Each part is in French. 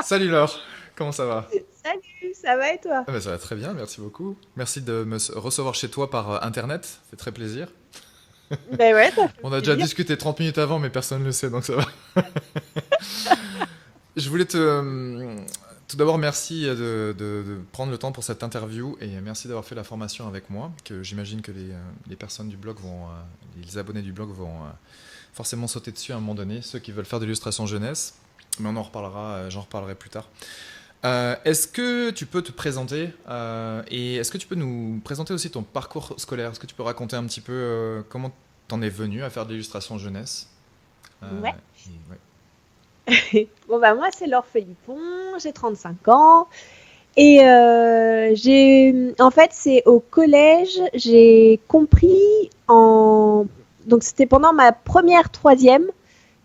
Salut Laure, comment ça va? Salut, ça va et toi? Ah bah, ça va très bien, merci beaucoup. Merci de recevoir chez toi par Internet, ça fait très plaisir. Ben ouais, ça fait On a déjà plaisir. discuté 30 minutes avant, mais personne ne le sait, donc ça va. Je voulais tout d'abord, merci de prendre le temps pour cette interview et merci d'avoir fait la formation avec moi, que j'imagine que les personnes du blog les abonnés du blog vont forcément sauter dessus à un moment donné, ceux qui veulent faire de l'illustration jeunesse, mais on en reparlera, j'en reparlerai plus tard. Est-ce que tu peux te présenter et est-ce que tu peux nous présenter aussi ton parcours scolaire? Est-ce que tu peux raconter un petit peu comment t'en es venu à faire de l'illustration jeunesse? Ouais. Ouais. Bon bah moi c'est Laure Philippon, j'ai 35 ans et en fait c'est au collège, j'ai compris donc c'était pendant ma première troisième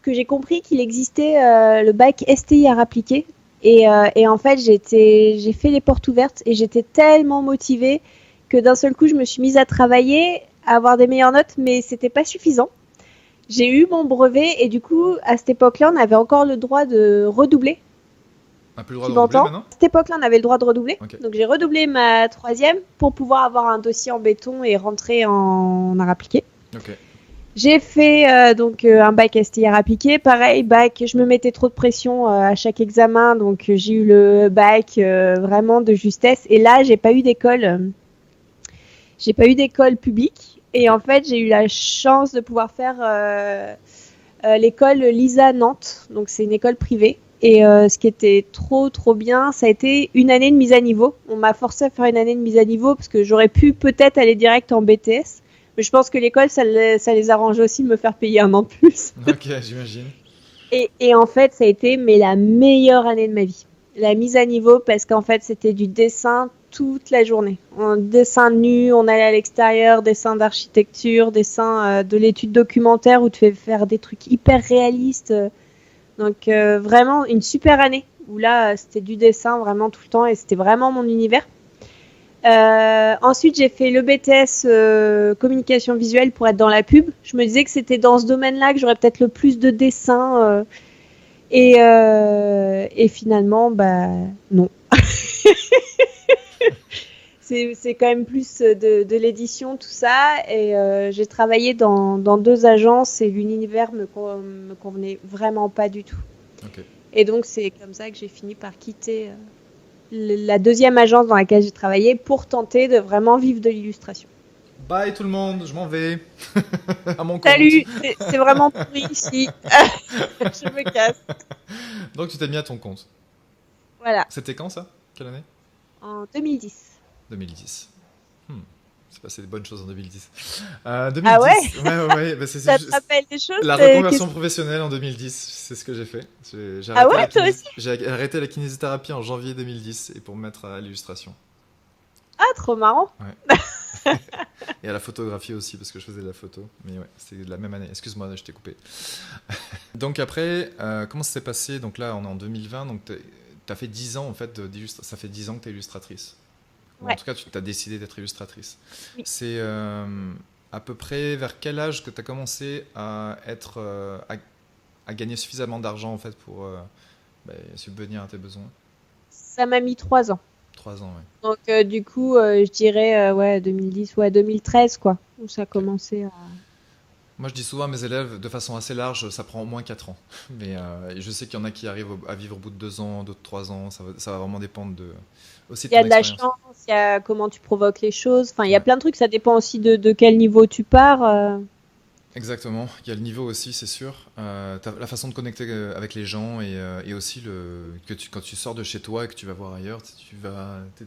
que j'ai compris qu'il existait le bac STI à appliquer et en fait j'ai fait les portes ouvertes et j'étais tellement motivée que d'un seul coup je me suis mise à travailler, à avoir des meilleures notes, mais c'était pas suffisant. J'ai eu mon brevet et du coup, à cette époque-là, on avait encore le droit de redoubler. On n'a plus le droit Tu de redoubler m'entends? maintenant? À cette époque-là, on avait le droit de redoubler. Ok. Donc j'ai redoublé ma troisième pour pouvoir avoir un dossier en béton et rentrer en art appliqué. Ok. J'ai fait un bac STR appliqué. Pareil, bac, je me mettais trop de pression à chaque examen, donc j'ai eu le bac vraiment de justesse. Et là, j'ai pas eu d'école publique. Et Ok. en fait, j'ai eu la chance de pouvoir faire l'école Lisa Nantes. Donc c'est une école privée. Et ce qui était trop bien, ça a été une année de mise à niveau. On m'a forcé à faire une année de mise à niveau parce que j'aurais pu peut-être aller direct en BTS. Mais je pense que l'école, ça les arrangeait aussi de me faire payer un an de plus. Ok, j'imagine. Et en fait, ça a été la meilleure année de ma vie. La mise à niveau, parce qu'en fait, c'était du dessin toute la journée. Un dessin nu, on allait à l'extérieur, dessin d'architecture, dessin de l'étude documentaire où tu fais faire des trucs hyper réalistes. Donc vraiment une super année où là, c'était du dessin vraiment tout le temps et c'était vraiment mon univers. Ensuite, j'ai fait le BTS communication visuelle pour être dans la pub. Je me disais que c'était dans ce domaine-là que j'aurais peut-être le plus de dessins. Et finalement, bah non. C'est quand même plus de l'édition, tout ça. Et j'ai travaillé dans deux agences et l'univers me convenait vraiment pas du tout. Ok. Et donc, c'est comme ça que j'ai fini par quitter la deuxième agence dans laquelle j'ai travaillé pour tenter de vraiment vivre de l'illustration. Bye tout le monde, je m'en vais à mon compte. Salut, c'est vraiment pourri ici. Je me casse. Donc tu t'es mis à ton compte. Voilà, C'était quand ça? Quelle année? en 2010. 2010. Hmm. C'est passé des bonnes choses en 2010. Ah ouais? 2010, ouais, ouais, ouais, bah, Ça te rappelle des choses? la reconversion professionnelle en 2010, c'est ce que j'ai fait. Ah ouais, toi aussi? J'ai arrêté la kinésithérapie en janvier 2010 et pour me mettre à l'illustration. Ah, trop marrant. Ouais. Et à la photographie aussi, parce que je faisais de la photo. Mais ouais, c'était la même année. Excuse-moi, je t'ai coupé. Donc après, comment ça s'est passé? Donc là, on est en 2020, donc t'as fait 10 ans en fait, ça fait 10 ans que t'es illustratrice. Ou en Ouais, tout cas, tu as décidé d'être illustratrice. oui. C'est à peu près vers quel âge que tu as commencé à être, à gagner suffisamment d'argent en fait pour subvenir à tes besoins? Ça m'a mis 3 ans. 3 ans, ouais. Donc, du coup, je dirais, ouais, 2010, ouais, 2013, quoi, où ça a Ok. commencé à... Moi, je dis souvent à mes élèves, de façon assez large, ça prend au moins 4 ans. Mais je sais qu'il y en a qui arrivent à vivre au bout de 2 ans, d'autres 3 ans. Ça va vraiment dépendre aussi de Il y a ton de la expérience. chance, il y a comment tu provoques les choses. Enfin, il y a Ouais. plein de trucs, ça dépend aussi de quel niveau tu pars. Exactement, il y a le niveau aussi, c'est sûr. La façon de connecter avec les gens et aussi quand tu sors de chez toi et que tu vas voir ailleurs, tu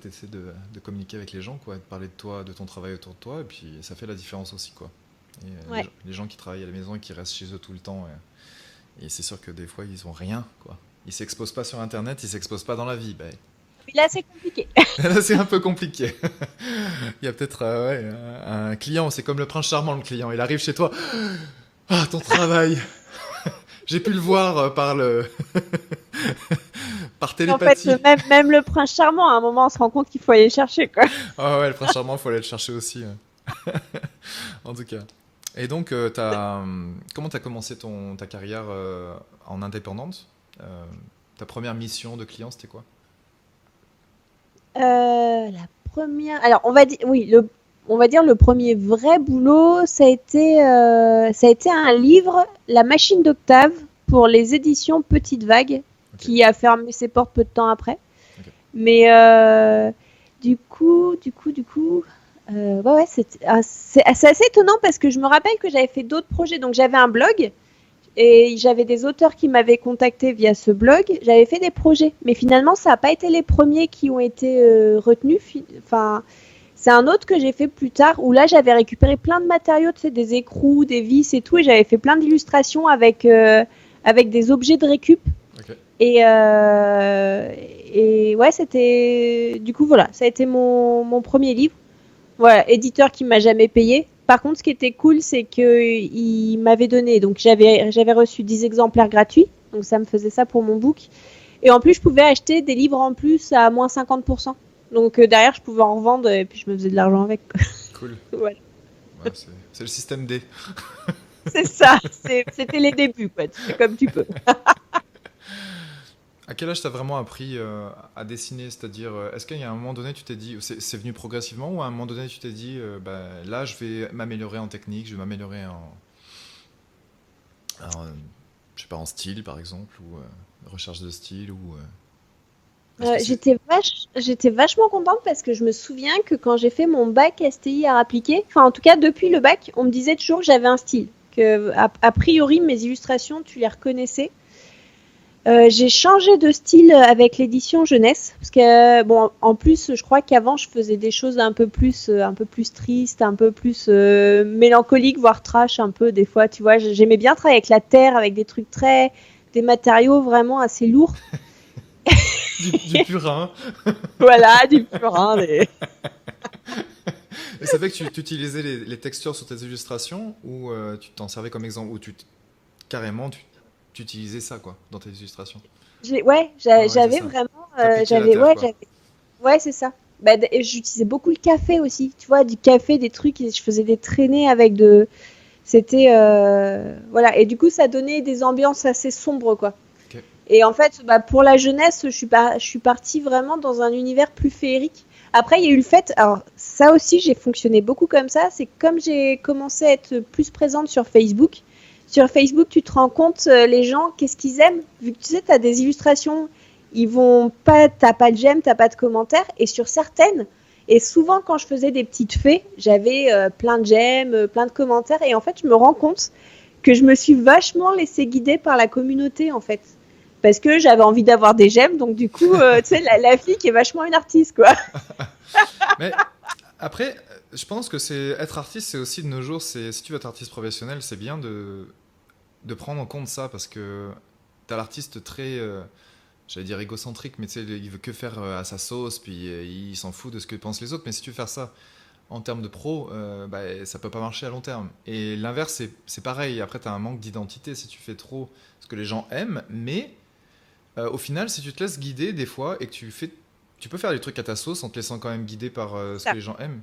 essaies de communiquer avec les gens, quoi, de parler de toi, de ton travail autour de toi, et puis ça fait la différence aussi, quoi. Et Ouais. les gens qui travaillent à la maison et qui restent chez eux tout le temps, et c'est sûr que des fois ils ont rien, quoi. Ils s'exposent pas sur Internet, ils s'exposent pas dans la vie. Ben, Puis là, c'est compliqué. là c'est un peu compliqué. Il y a peut-être ouais, un client, c'est comme le prince charmant, le client. Il arrive chez toi, ah ton travail. J'ai pu le voir par En fait, télépathie. même le prince charmant, à un moment, on se rend compte qu'il faut aller le chercher, quoi. Ah ouais, le prince charmant, il faut aller le chercher aussi, hein. En tout cas. Et donc, comment t'as commencé ta carrière en indépendante? Euh, Ta première mission de client, c'était quoi? La première, alors on va dire, oui, on va dire le premier vrai boulot, ça a été un livre, La Machine d'Octave, pour les éditions Petite Vague, Ok. qui a fermé ses portes peu de temps après. Ok. Mais ouais, c'est assez étonnant parce que je me rappelle que j'avais fait d'autres projets. Donc j'avais un blog et j'avais des auteurs qui m'avaient contacté via ce blog. J'avais fait des projets, mais finalement ça n'a pas été les premiers qui ont été retenus. Enfin, c'est un autre que j'ai fait plus tard où là j'avais récupéré plein de matériaux, tu sais, des écrous, des vis et tout, et j'avais fait plein d'illustrations avec des objets de récup. Ok. Et ouais, c'était. Du coup, voilà, ça a été mon premier livre. Voilà, éditeur qui m'a jamais payé. Par contre, ce qui était cool, c'est qu'il m'avait donné. Donc, j'avais reçu 10 exemplaires gratuits. Donc, ça me faisait ça pour mon book. Et en plus, je pouvais acheter des livres en plus à moins 50%. Donc, derrière, je pouvais en revendre et puis je me faisais de l'argent avec. Cool. Voilà. Ouais, c'est le système D. C'est ça. C'était les débuts, quoi. Tu fais comme tu peux. À quel âge t'as vraiment appris à dessiner? C'est-à-dire, est-ce qu'il y a un moment donné, tu t'es dit, c'est venu progressivement, ou à un moment donné, tu t'es dit, bah, là, je vais m'améliorer en technique, je vais m'améliorer en, je sais pas, en style, par exemple, ou recherche de style, ou est-ce que c'est... J'étais vachement contente parce que je me souviens que quand j'ai fait mon bac STI art appliqué, enfin en tout cas depuis le bac, on me disait toujours que j'avais un style, que a priori mes illustrations tu les reconnaissais. J'ai changé de style avec l'édition jeunesse parce que bon en plus je crois qu'avant je faisais des choses un peu plus tristes, un peu plus mélancoliques, voire trash un peu des fois, tu vois. J'aimais bien travailler avec la terre, avec des matériaux vraiment assez lourds. du purin. Voilà, du purin. Des... Et ça fait que tu utilisais les textures sur tes illustrations, ou tu t'en servais comme exemple, ou carrément, tu utilisais ça, quoi, dans tes illustrations. Ouais, Ouais, c'est j'avais ça. vraiment, T'appliquais la terre, quoi. ouais, c'est ça. Bah, et j'utilisais beaucoup le café aussi, tu vois, du café, des trucs, et je faisais des traînées avec c'était, voilà, et du coup, ça donnait des ambiances assez sombres, quoi. Ok. Et en fait, bah, pour la jeunesse, je suis partie vraiment dans un univers plus féerique. Après, il y a eu le fait, alors ça aussi, j'ai fonctionné beaucoup comme ça, c'est comme j'ai commencé à être plus présente sur Facebook. Sur Facebook, tu te rends compte, les gens, qu'est-ce qu'ils aiment. Vu que tu sais, tu as des illustrations, ils vont pas, t'as pas de j'aime, t'as pas de commentaires. Et sur certaines, et souvent quand je faisais des petites fées, j'avais plein de j'aime, plein de commentaires. Et en fait, je me rends compte que je me suis vachement laissée guider par la communauté, en fait. Parce que j'avais envie d'avoir des j'aime, donc du coup, tu sais, la fille qui est vachement une artiste, quoi. Mais après, je pense que être artiste, c'est aussi de nos jours, si tu veux être artiste professionnel, c'est bien de prendre en compte ça, parce que t'as l'artiste très, j'allais dire égocentrique, mais tu sais, il veut que faire à sa sauce, puis il s'en fout de ce que pensent les autres. Mais si tu veux faire ça en termes de pro, bah, ça peut pas marcher à long terme. Et l'inverse, c'est pareil. Après, tu as un manque d'identité si tu fais trop ce que les gens aiment, mais au final, si tu te laisses guider des fois et que tu peux faire des trucs à ta sauce en te laissant quand même guider par ce que les gens aiment.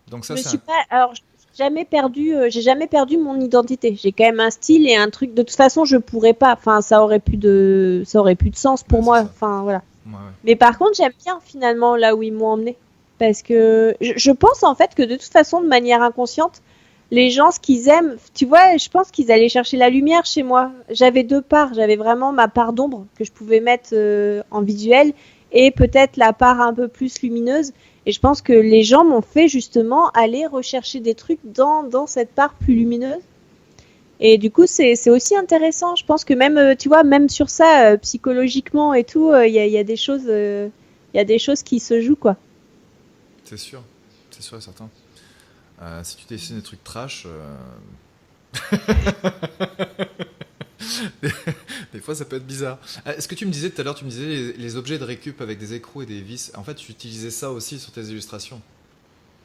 Donc Je ça, me suis pas, alors j'ai jamais perdu mon identité. J'ai quand même un style et un truc. De toute façon, je pourrais pas. Enfin, ça aurait plus de sens pour ouais, c'est moi. ça. Enfin, voilà. Ouais, ouais. Mais par contre, j'aime bien finalement là où ils m'ont emmené. Parce que je pense en fait que de toute façon, de manière inconsciente, les gens, ce qu'ils aiment, tu vois, je pense qu'ils allaient chercher la lumière chez moi. J'avais deux parts. J'avais vraiment ma part d'ombre que je pouvais mettre en visuel et peut-être la part un peu plus lumineuse. Et je pense que les gens m'ont fait justement aller rechercher des trucs dans cette part plus lumineuse. Et du coup, c'est aussi intéressant. Je pense que même, tu vois, même sur ça, psychologiquement et tout, y a des choses, il y a des choses qui se jouent, quoi. C'est sûr et certain. Si tu dessines des trucs trash, des, des fois ça peut être bizarre. Est-ce que tu me disais tout à l'heure, tu me disais les objets de récup avec des écrous et des vis, en fait tu utilisais ça aussi sur tes illustrations?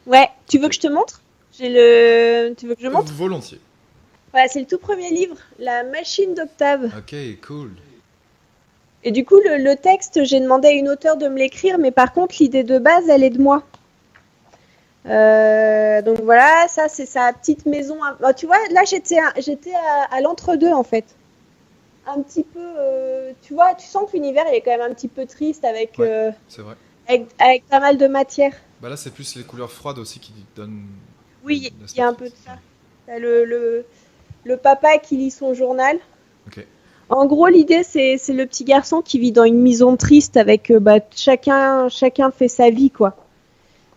Ouais, tu veux Ok. que je te montre? Tu veux que je montre? Volontiers. Voilà, c'est le tout premier livre, La Machine d'Octave. Ok, cool. Et du coup, le texte, j'ai demandé à une auteure de me l'écrire, mais par contre, l'idée de base, elle est de moi. Donc voilà, ça c'est sa petite maison. Oh, tu vois, là j'étais à l'entre-deux en fait. un petit peu, tu vois, tu sens que l'univers il est quand même un petit peu triste avec, Ouais, c'est vrai. avec pas mal de matière. Bah là, c'est plus les couleurs froides aussi qui donnent Oui, il y l'aspect a un peu de triste. ça. T'as le papa qui lit son journal. Ok. En gros, l'idée, c'est le petit garçon qui vit dans une maison triste avec bah, chacun fait sa vie, quoi.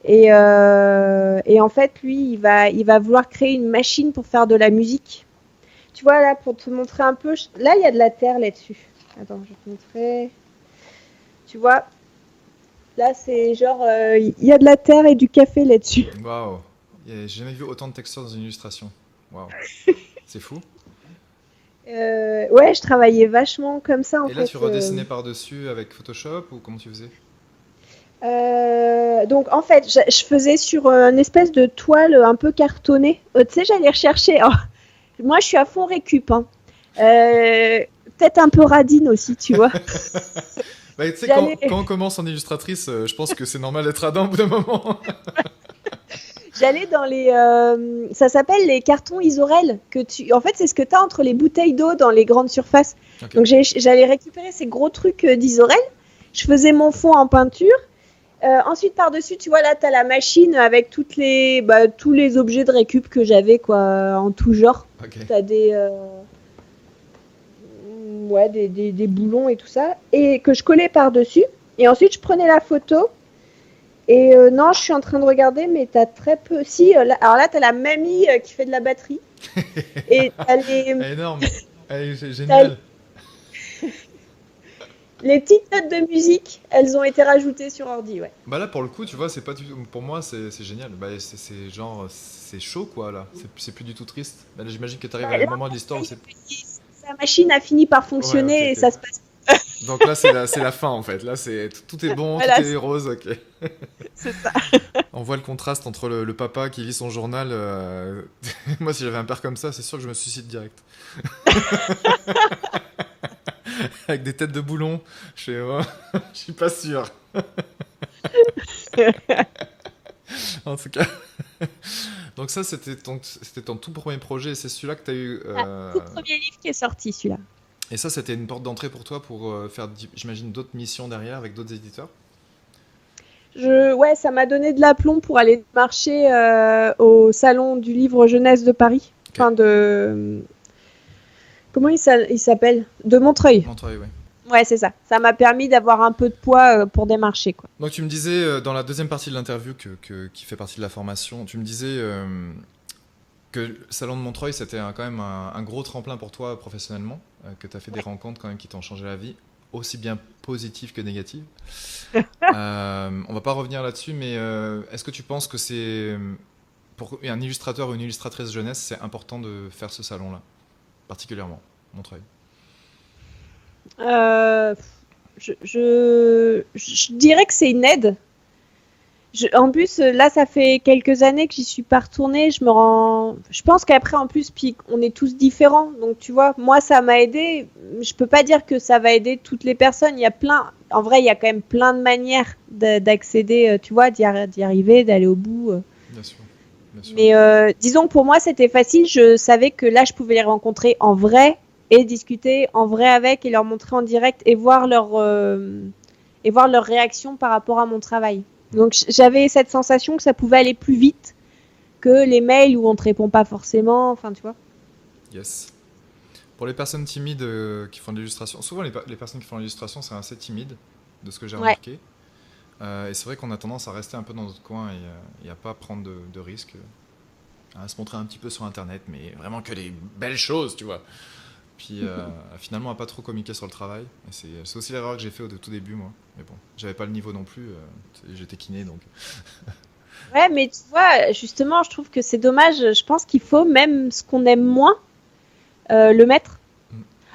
Et en fait, lui, il va vouloir créer une machine pour faire de la musique. Tu vois, là, pour te montrer un peu, là, il y a de la terre là-dessus. Attends, je vais te montrer. Tu vois, là, c'est genre, il y a de la terre et du café là-dessus. Waouh. J'ai jamais vu autant de textures dans une illustration. Waouh. C'est fou. Ouais, je travaillais vachement comme ça, en Et là, fait. tu redessinais par-dessus avec Photoshop ou comment tu faisais? Donc en fait, je faisais sur une espèce de toile un peu cartonnée. Tu sais, j'allais rechercher. Oh, moi, je suis à fond récup. Hein. Peut-être un peu radine aussi, tu vois. Bah, tu sais, J'allais, quand on commence en illustratrice, je pense que c'est normal d'être radin au bout d'un moment. j'allais dans les. Ça s'appelle les cartons Isorel. En fait, c'est ce que tu as entre les bouteilles d'eau dans les grandes surfaces. Ok. Donc j'allais récupérer ces gros trucs d'Isorel. Je faisais mon fond en peinture. Ensuite, par-dessus, tu vois, là, tu as la machine avec tous les objets de récup que j'avais, quoi, en tout genre. Ok. Tu as ouais, des boulons et tout ça, et que je collais par-dessus. Et ensuite, je prenais la photo. Et non, je suis en train de regarder, mais tu as très peu. Si, alors là, tu as la mamie qui fait de la batterie. Et tu as Énorme. t'as Génial. les petites notes de musique, elles ont été rajoutées sur ordi, ouais. Bah là, pour le coup, tu vois, c'est pas pour moi, c'est génial. Bah, genre, c'est chaud, quoi, là. C'est plus du tout triste. Bah, là, j'imagine que tu arrives à un Là, moment de l'histoire où c'est... sa machine a fini par Ouais, ok, fonctionner et ok. ça se passe. Donc là, c'est la fin, en fait. Là, tout est bon, tout Voilà, est rose, ok. c'est ça. On voit le contraste entre le papa qui lit son journal. Moi, si j'avais un père comme ça, c'est sûr que je me suicide direct. Avec des têtes de boulons. Je suis pas sûr. En tout cas. Donc ça, c'était ton tout premier projet. Et c'est celui-là que tu as eu. Tout premier livre qui est sorti, celui-là. Et ça, c'était une porte d'entrée pour toi pour faire, j'imagine, d'autres missions derrière avec d'autres éditeurs. Ouais, ça m'a donné de l'aplomb pour aller marcher au salon du livre jeunesse de Paris. Ok. Enfin, de. Comment il s'appelle? De Montreuil. Montreuil, oui. Ouais, c'est ça. Ça m'a permis d'avoir un peu de poids pour démarcher, quoi. Donc tu me disais, dans la deuxième partie de l'interview qui fait partie de la formation, tu me disais que le salon de Montreuil, c'était quand même un gros tremplin pour toi professionnellement, que tu as fait des rencontres quand même qui t'ont changé la vie, aussi bien positives que négatives. On va pas revenir là-dessus, mais est-ce que tu penses que c'est, pour un illustrateur ou une illustratrice jeunesse, c'est important de faire ce salon-là, particulièrement, Montreuil? Euh, je dirais que c'est une aide. En plus, là, ça fait quelques années que j'y suis pas retournée. Je pense qu'après, en plus, puis on est tous différents. Donc, tu vois, moi, ça m'a aidé. Je peux pas dire que ça va aider toutes les personnes. En vrai, il y a quand même plein de manières d'accéder, tu vois, d'y arriver, d'aller au bout. Bien sûr. Bien sûr. Mais disons que pour moi, c'était facile. Je savais que là, je pouvais les rencontrer en vrai et discuter en vrai avec et leur montrer en direct et voir leur réaction par rapport à mon travail. Donc j'avais cette sensation que ça pouvait aller plus vite que les mails où on te répond pas forcément, enfin tu vois. Yes. Pour les personnes timides qui font de l'illustration, souvent les personnes qui font de l'illustration, c'est assez timide, de ce que j'ai remarqué. Et c'est vrai qu'on a tendance à rester un peu dans notre coin et à pas prendre de risques, à se montrer un petit peu sur Internet, mais vraiment que les belles choses, tu vois. Puis finalement, à pas trop communiquer sur le travail. Et c'est aussi l'erreur que j'ai fait au tout début, moi. Mais bon, j'avais pas le niveau non plus. J'étais kiné, donc. Ouais, mais tu vois, justement, je trouve que c'est dommage. Je pense qu'il faut même ce qu'on aime moins le mettre.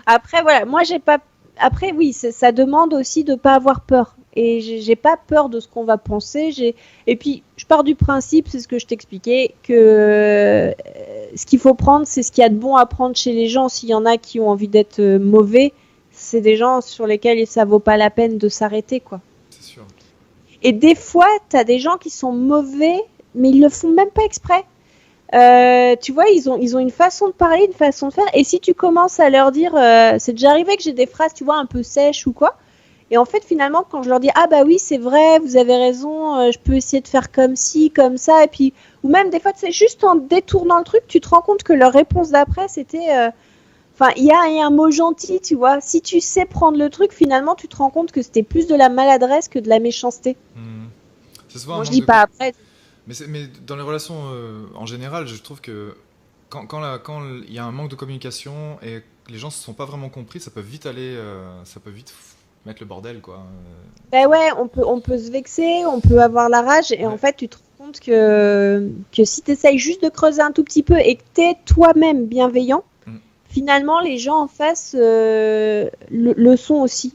Après, voilà, moi j'ai pas. Après, oui, ça demande aussi de pas avoir peur. Et j'ai pas peur de ce qu'on va penser. Et puis, je pars du principe, c'est ce que je t'expliquais, que ce qu'il faut prendre, c'est ce qu'il y a de bon à prendre chez les gens. S'il y en a qui ont envie d'être mauvais, c'est des gens sur lesquels ça vaut pas la peine de s'arrêter, quoi. C'est sûr. Et des fois, t'as des gens qui sont mauvais, mais ils le font même pas exprès. Tu vois, ils ont une façon de parler, une façon de faire. Et si tu commences à leur dire, c'est déjà arrivé que j'ai des phrases, tu vois, un peu sèches ou quoi. Et en fait, finalement, quand je leur dis, ah bah oui, c'est vrai, vous avez raison, je peux essayer de faire comme ci, comme ça, et puis, ou même des fois, c'est juste en détournant le truc, tu te rends compte que leur réponse d'après, c'était, enfin, il y a un mot gentil, tu vois. Si tu sais prendre le truc, finalement, tu te rends compte que c'était plus de la maladresse que de la méchanceté. Hmm. C'est souvent un Bon, je manque dis de... pas après. Mais dans les relations en général, je trouve que quand il y a un manque de communication et que les gens ne se sont pas vraiment compris, ça peut vite aller, ça peut vite mettre le bordel, quoi. Ben ouais, on peut se vexer, on peut avoir la rage, et en Ouais. fait, tu te rends compte que si tu essayes juste de creuser un tout petit peu et que tu es toi-même bienveillant, Mm. finalement, les gens en face le sont aussi.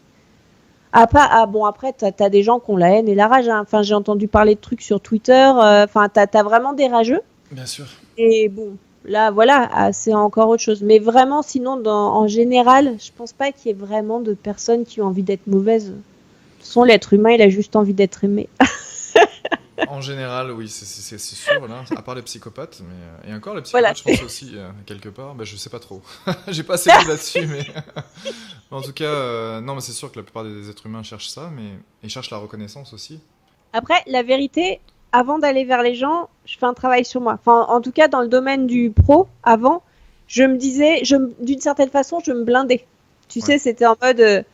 Bon, après, tu as des gens qui ont la haine et la rage, hein. Enfin, j'ai entendu parler de trucs sur Twitter. Enfin, tu as vraiment des rageux. Bien sûr. Et bon, là, voilà, c'est encore autre chose. Mais vraiment, sinon, en général, je pense pas qu'il y ait vraiment de personnes qui ont envie d'être mauvaises. De toute façon, l'être humain, il a juste envie d'être aimé. En général, oui, c'est sûr, là, à part les psychopathes, mais et encore les Voilà. psychopathes, je pense aussi quelque part, bah, je sais pas trop. J'ai pas assez lu là-dessus, mais en tout cas, non, mais c'est sûr que la plupart des êtres humains cherchent ça, mais ils cherchent la reconnaissance aussi. Après, la vérité, avant d'aller vers les gens, je fais un travail sur moi. Enfin, en tout cas, dans le domaine du pro, avant, je me disais, d'une certaine façon, je me blindais. Tu Ouais. sais, c'était en mode,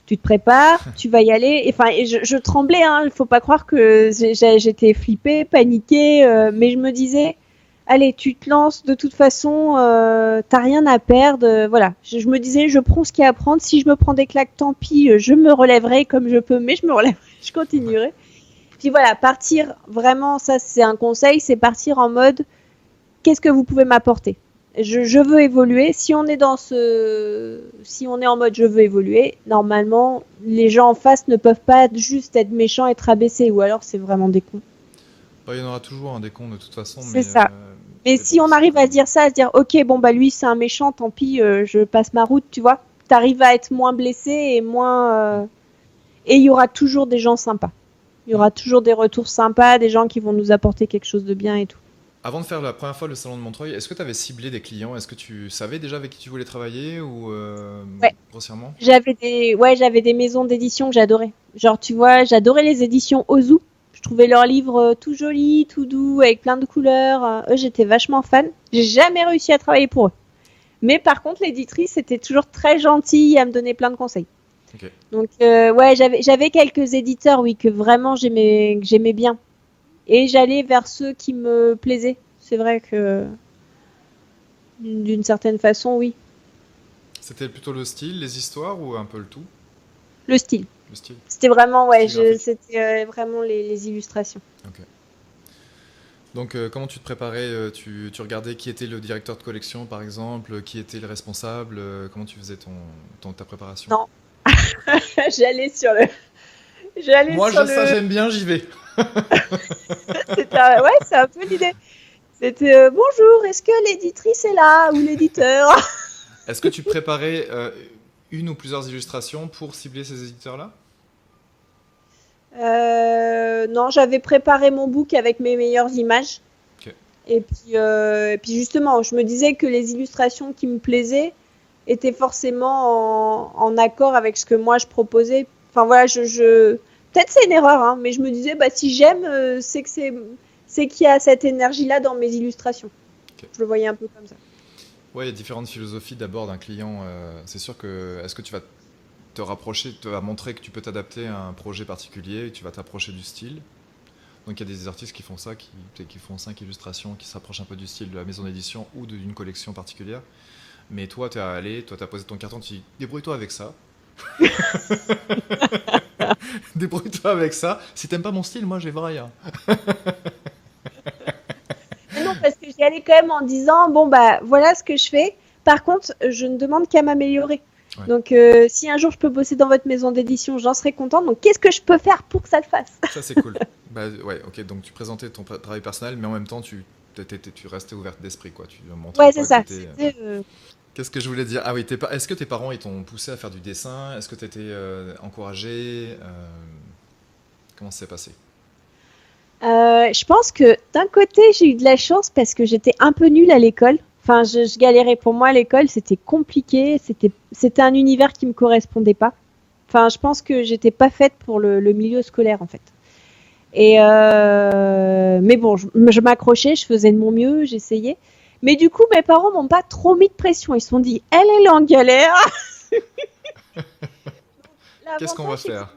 tu te prépares, tu vas y aller. Enfin, et je tremblais, hein. Il faut pas croire que j'étais flippée, paniquée, mais je me disais, allez, tu te lances. De toute façon, t'as rien à perdre. Voilà. Je me disais, je prends ce qu'il y a à prendre. Si je me prends des claques, tant pis. Je me relèverai comme je peux, mais je me relèverai. Je Ouais. continuerai. Puis voilà, partir vraiment, ça c'est un conseil, c'est partir en mode qu'est-ce que vous pouvez m'apporter. Je veux évoluer. Si on est en mode je veux évoluer, normalement, les gens en face ne peuvent pas juste être méchants et te rabaisser, ou alors c'est vraiment des cons. Bah, il y en aura toujours un des cons de toute façon, C'est ça. Mais mais bon, si on c'est arrive quand à se même. dire ça, à se dire ok, bon bah lui c'est un méchant, tant pis, je passe ma route, tu vois, t'arrives à être moins blessé et moins. Mm. Et il y aura toujours des gens sympas. Il y Mm. aura toujours des retours sympas, des gens qui vont nous apporter quelque chose de bien et tout. Avant de faire la première fois le salon de Montreuil, est-ce que tu avais ciblé des clients? Est-ce que tu savais déjà avec qui tu voulais travailler ou Ouais. grossièrement? J'avais des maisons d'édition que j'adorais. Genre, tu vois, j'adorais les éditions Ozu. Je trouvais leurs livres tout jolis, tout doux, avec plein de couleurs. Eux, j'étais vachement fan. J'ai jamais réussi à travailler pour eux. Mais par contre, l'éditrice était toujours très gentille à me donner plein de conseils. Ok. Donc, ouais, j'avais quelques éditeurs, oui, que j'aimais bien. Et j'allais vers ceux qui me plaisaient. C'est vrai que, d'une certaine façon, oui. C'était plutôt le style, les histoires ou un peu le tout? Le style. Le style. C'était vraiment, ouais, Style graphique. c'était vraiment les illustrations. Ok. Donc, comment tu te préparais tu regardais qui était le directeur de collection, par exemple, qui était le responsable, comment tu faisais ta préparation? Non, j'allais sur le, j'allais Moi, sur ça le, j'aime bien, j'y vais. ouais, c'est un peu l'idée. C'était bonjour, est-ce que l'éditrice est là ou l'éditeur? Est-ce que tu préparais une ou plusieurs illustrations pour cibler ces éditeurs-là? Non, j'avais préparé mon book avec mes meilleures images. Ok. Et puis justement, je me disais que les illustrations qui me plaisaient étaient forcément en accord avec ce que moi je proposais. Enfin voilà, peut-être c'est une erreur, hein, mais je me disais, bah si j'aime, c'est qu'il y a cette énergie-là dans mes illustrations. Ok. Je le voyais un peu comme ça. Ouais, il y a différentes philosophies d'abord d'un client. C'est sûr que est-ce que tu vas te rapprocher, te vas montrer que tu peux t'adapter à un projet particulier, tu vas t'approcher du style. Donc il y a des artistes qui font ça, qui font 5 illustrations, qui s'approchent un peu du style de la maison d'édition ou d'une collection particulière. Mais toi, tu es allé, toi, tu as posé ton carton, tu dis débrouille-toi avec ça. Débrouille-toi avec ça. Si t'aimes pas mon style, moi, je vais voir ailleurs. Mais non, parce que j'y allais quand même en disant, bon bah voilà ce que je fais. Par contre, je ne demande qu'à m'améliorer. Ouais, Donc si un jour je peux bosser dans votre maison d'édition, j'en serais contente. Donc qu'est-ce que je peux faire pour que ça le fasse? ça c'est cool. Bah ouais, ok, donc tu présentais ton travail personnel, mais en même temps, tu restais ouverte d'esprit, quoi. Tu ne montrais Ouais, c'est pas que ça. t'étais. C'était, Qu'est-ce que je voulais dire? Ah oui, est-ce que tes parents ils t'ont poussé à faire du dessin? Est-ce que tu étais encouragé? Comment ça s'est passé? Je pense que d'un côté, j'ai eu de la chance parce que j'étais un peu nulle à l'école. Enfin, je galérais. Pour moi, l'école, c'était compliqué. C'était un univers qui me correspondait pas. Enfin, je pense que j'étais pas faite pour le milieu scolaire, en fait. Mais bon, je m'accrochais, je faisais de mon mieux, j'essayais. Mais du coup, mes parents m'ont pas trop mis de pression. Ils se sont dit, elle est en galère. Qu'est-ce qu'on va L'avantage, c'est que faire?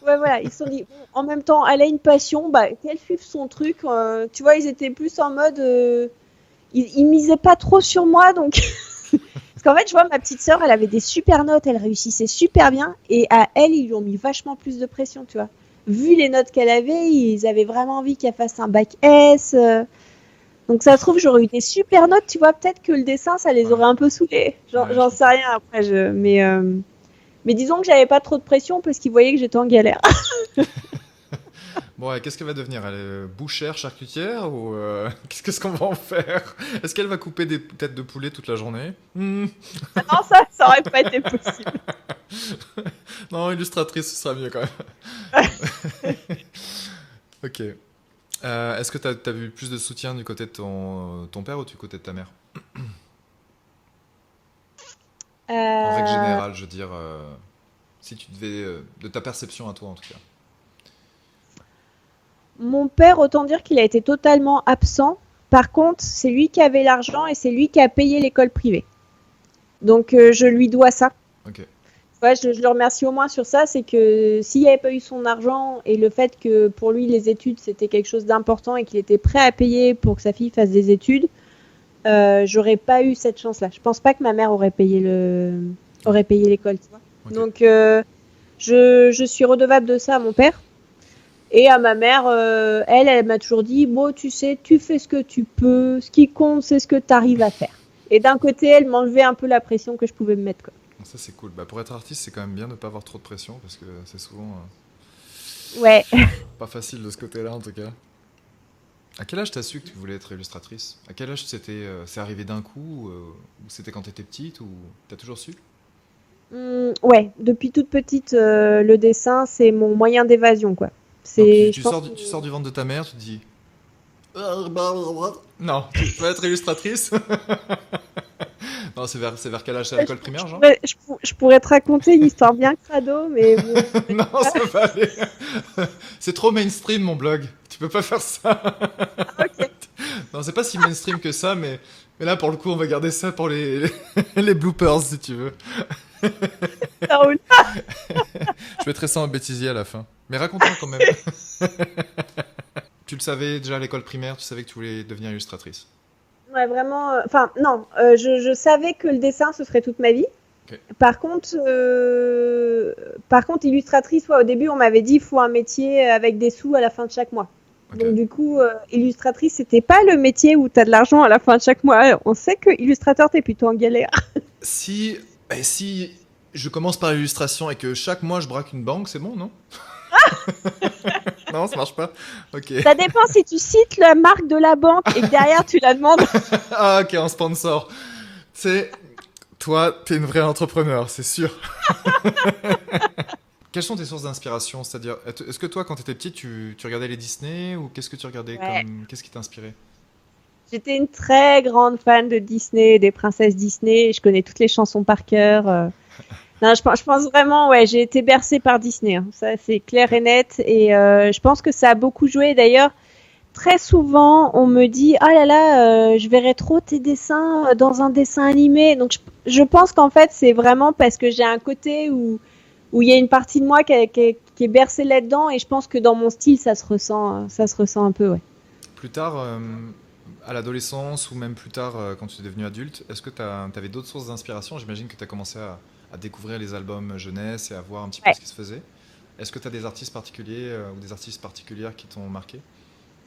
ouais, voilà, ils se sont dit, bon, en même temps, elle a une passion, bah, qu'elle suive son truc. Tu vois, ils étaient plus en mode, ils misaient pas trop sur moi, donc. Parce qu'en fait, je vois ma petite sœur, elle avait des super notes, elle réussissait super bien, et à elle, ils lui ont mis vachement plus de pression, tu vois. Vu les notes qu'elle avait, ils avaient vraiment envie qu'elle fasse un bac S. Donc ça se trouve, j'aurais eu des super notes, tu vois. Peut-être que le dessin, ça les Ouais, aurait un peu saoulés. ouais, je J'en sais comprends. rien après. Mais disons que j'avais pas trop de pression parce qu'ils voyaient que j'étais en galère. Bon, et qu'est-ce qu'elle va devenir? Elle est bouchère, charcutière ou qu'est-ce qu'on va en faire? Est-ce qu'elle va couper des têtes de poulet toute la journée? Ah non, ça aurait pas été possible. Non, illustratrice, ce sera mieux quand même. Ok. Est-ce que t'as vu plus de soutien du côté de ton père ou du côté de ta mère? En règle Euh, générale, je veux dire, si tu devais, de ta perception à toi en tout cas. Mon père, autant dire qu'il a été totalement absent. Par contre, c'est lui qui avait l'argent et c'est lui qui a payé l'école privée. Donc, je lui dois ça. Ok. Ouais, je le remercie au moins sur ça, c'est que s'il n'y avait pas eu son argent et le fait que pour lui les études c'était quelque chose d'important et qu'il était prêt à payer pour que sa fille fasse des études, j'aurais pas eu cette chance-là. Je pense pas que ma mère aurait payé l'école, tu vois. Ok. Donc je suis redevable de ça à mon père et à ma mère. Elle m'a toujours dit bon, tu sais, tu fais ce que tu peux, ce qui compte c'est ce que tu arrives à faire. Et d'un côté, elle m'enlevait un peu la pression que je pouvais me mettre, quoi. Ça c'est cool. Bah, pour être artiste, c'est quand même bien de ne pas avoir trop de pression parce que c'est souvent Ouais. pas facile de ce côté-là en tout cas. À quel âge t'as su que tu voulais être illustratrice? À quel âge c'est arrivé d'un coup ou c'était quand t'étais petite ou t'as toujours su? Ouais, depuis toute petite, le dessin, c'est mon moyen d'évasion, quoi. Donc Je pense que tu sors du ventre de ta mère, tu te dis non, tu veux être illustratrice? Non, c'est vers quel âge? C'est à l'école primaire, genre? je pourrais te raconter une histoire bien crado, mais bon. Non, ça va aller. C'est trop mainstream mon blog. Tu peux pas faire ça. Ok, Non, c'est pas si mainstream que ça, mais là pour le coup, on va garder ça pour les bloopers si tu veux. ça roule. Je mettrai ça en bêtisier à la fin. Mais raconte-moi quand même. Tu le savais déjà à l'école primaire, tu savais que tu voulais devenir illustratrice. Ouais, vraiment. Enfin, non, je savais que le dessin, ce serait toute ma vie. Ok, Par contre, illustratrice, ouais, au début, on m'avait dit, il faut un métier avec des sous à la fin de chaque mois. ok. Donc, du coup, illustratrice, c'était pas le métier où tu as de l'argent à la fin de chaque mois. On sait que illustrateur, t'es plutôt en galère. Si je commence par l'illustration et que chaque mois je braque une banque, c'est bon, non? Non, ça marche pas. Ok. Ça dépend si tu cites la marque de la banque et que derrière tu la demandes. Ah, ok, en sponsor. C'est toi, t'es une vraie entrepreneur, c'est sûr. Quelles sont tes sources d'inspiration? C'est-à-dire, est-ce que toi, quand t'étais petite, tu regardais les Disney ou qu'est-ce que tu regardais Ouais. comme, qu'est-ce qui t'inspirait? J'étais une très grande fan de Disney, des princesses Disney. Je connais toutes les chansons par cœur. Non, je pense vraiment, ouais, j'ai été bercée par Disney, hein. Ça, c'est clair et net. Et je pense que ça a beaucoup joué. D'ailleurs, très souvent, on me dit, ah là là, je verrais trop tes dessins dans un dessin animé. Donc, je pense qu'en fait, c'est vraiment parce que j'ai un côté où il y a une partie de moi qui est bercée là-dedans. Et je pense que dans mon style, ça se ressent un peu, ouais. Plus tard, à l'adolescence ou même plus tard, quand tu es devenu adulte, est-ce que t'avais d'autres sources d'inspiration? J'imagine que tu as commencé à découvrir les albums jeunesse et à voir un petit peu Ouais. ce qui se faisait. Est-ce que tu as des artistes particuliers ou des artistes particulières qui t'ont marqué?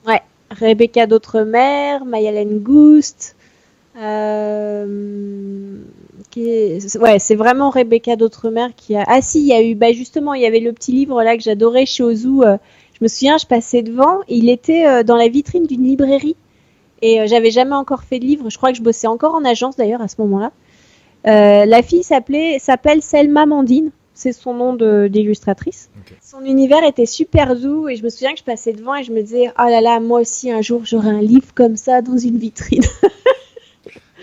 Ouais, Rebecca d'Outremer, Mayalen Gust. euh, Ouais, c'est vraiment Rebecca d'Outremer qui a. Ah si, il y a eu, bah justement, il y avait le petit livre là que j'adorais chez Ozu. Je me souviens, je passais devant, il était dans la vitrine d'une librairie et j'avais jamais encore fait de livre. Je crois que je bossais encore en agence d'ailleurs à ce moment-là. La fille s'appelle Selma Mandine. c'est son nom d'illustratrice. Ok. Son univers était super doux et je me souviens que je passais devant et je me disais, oh là là, moi aussi un jour j'aurai un livre comme ça dans une vitrine.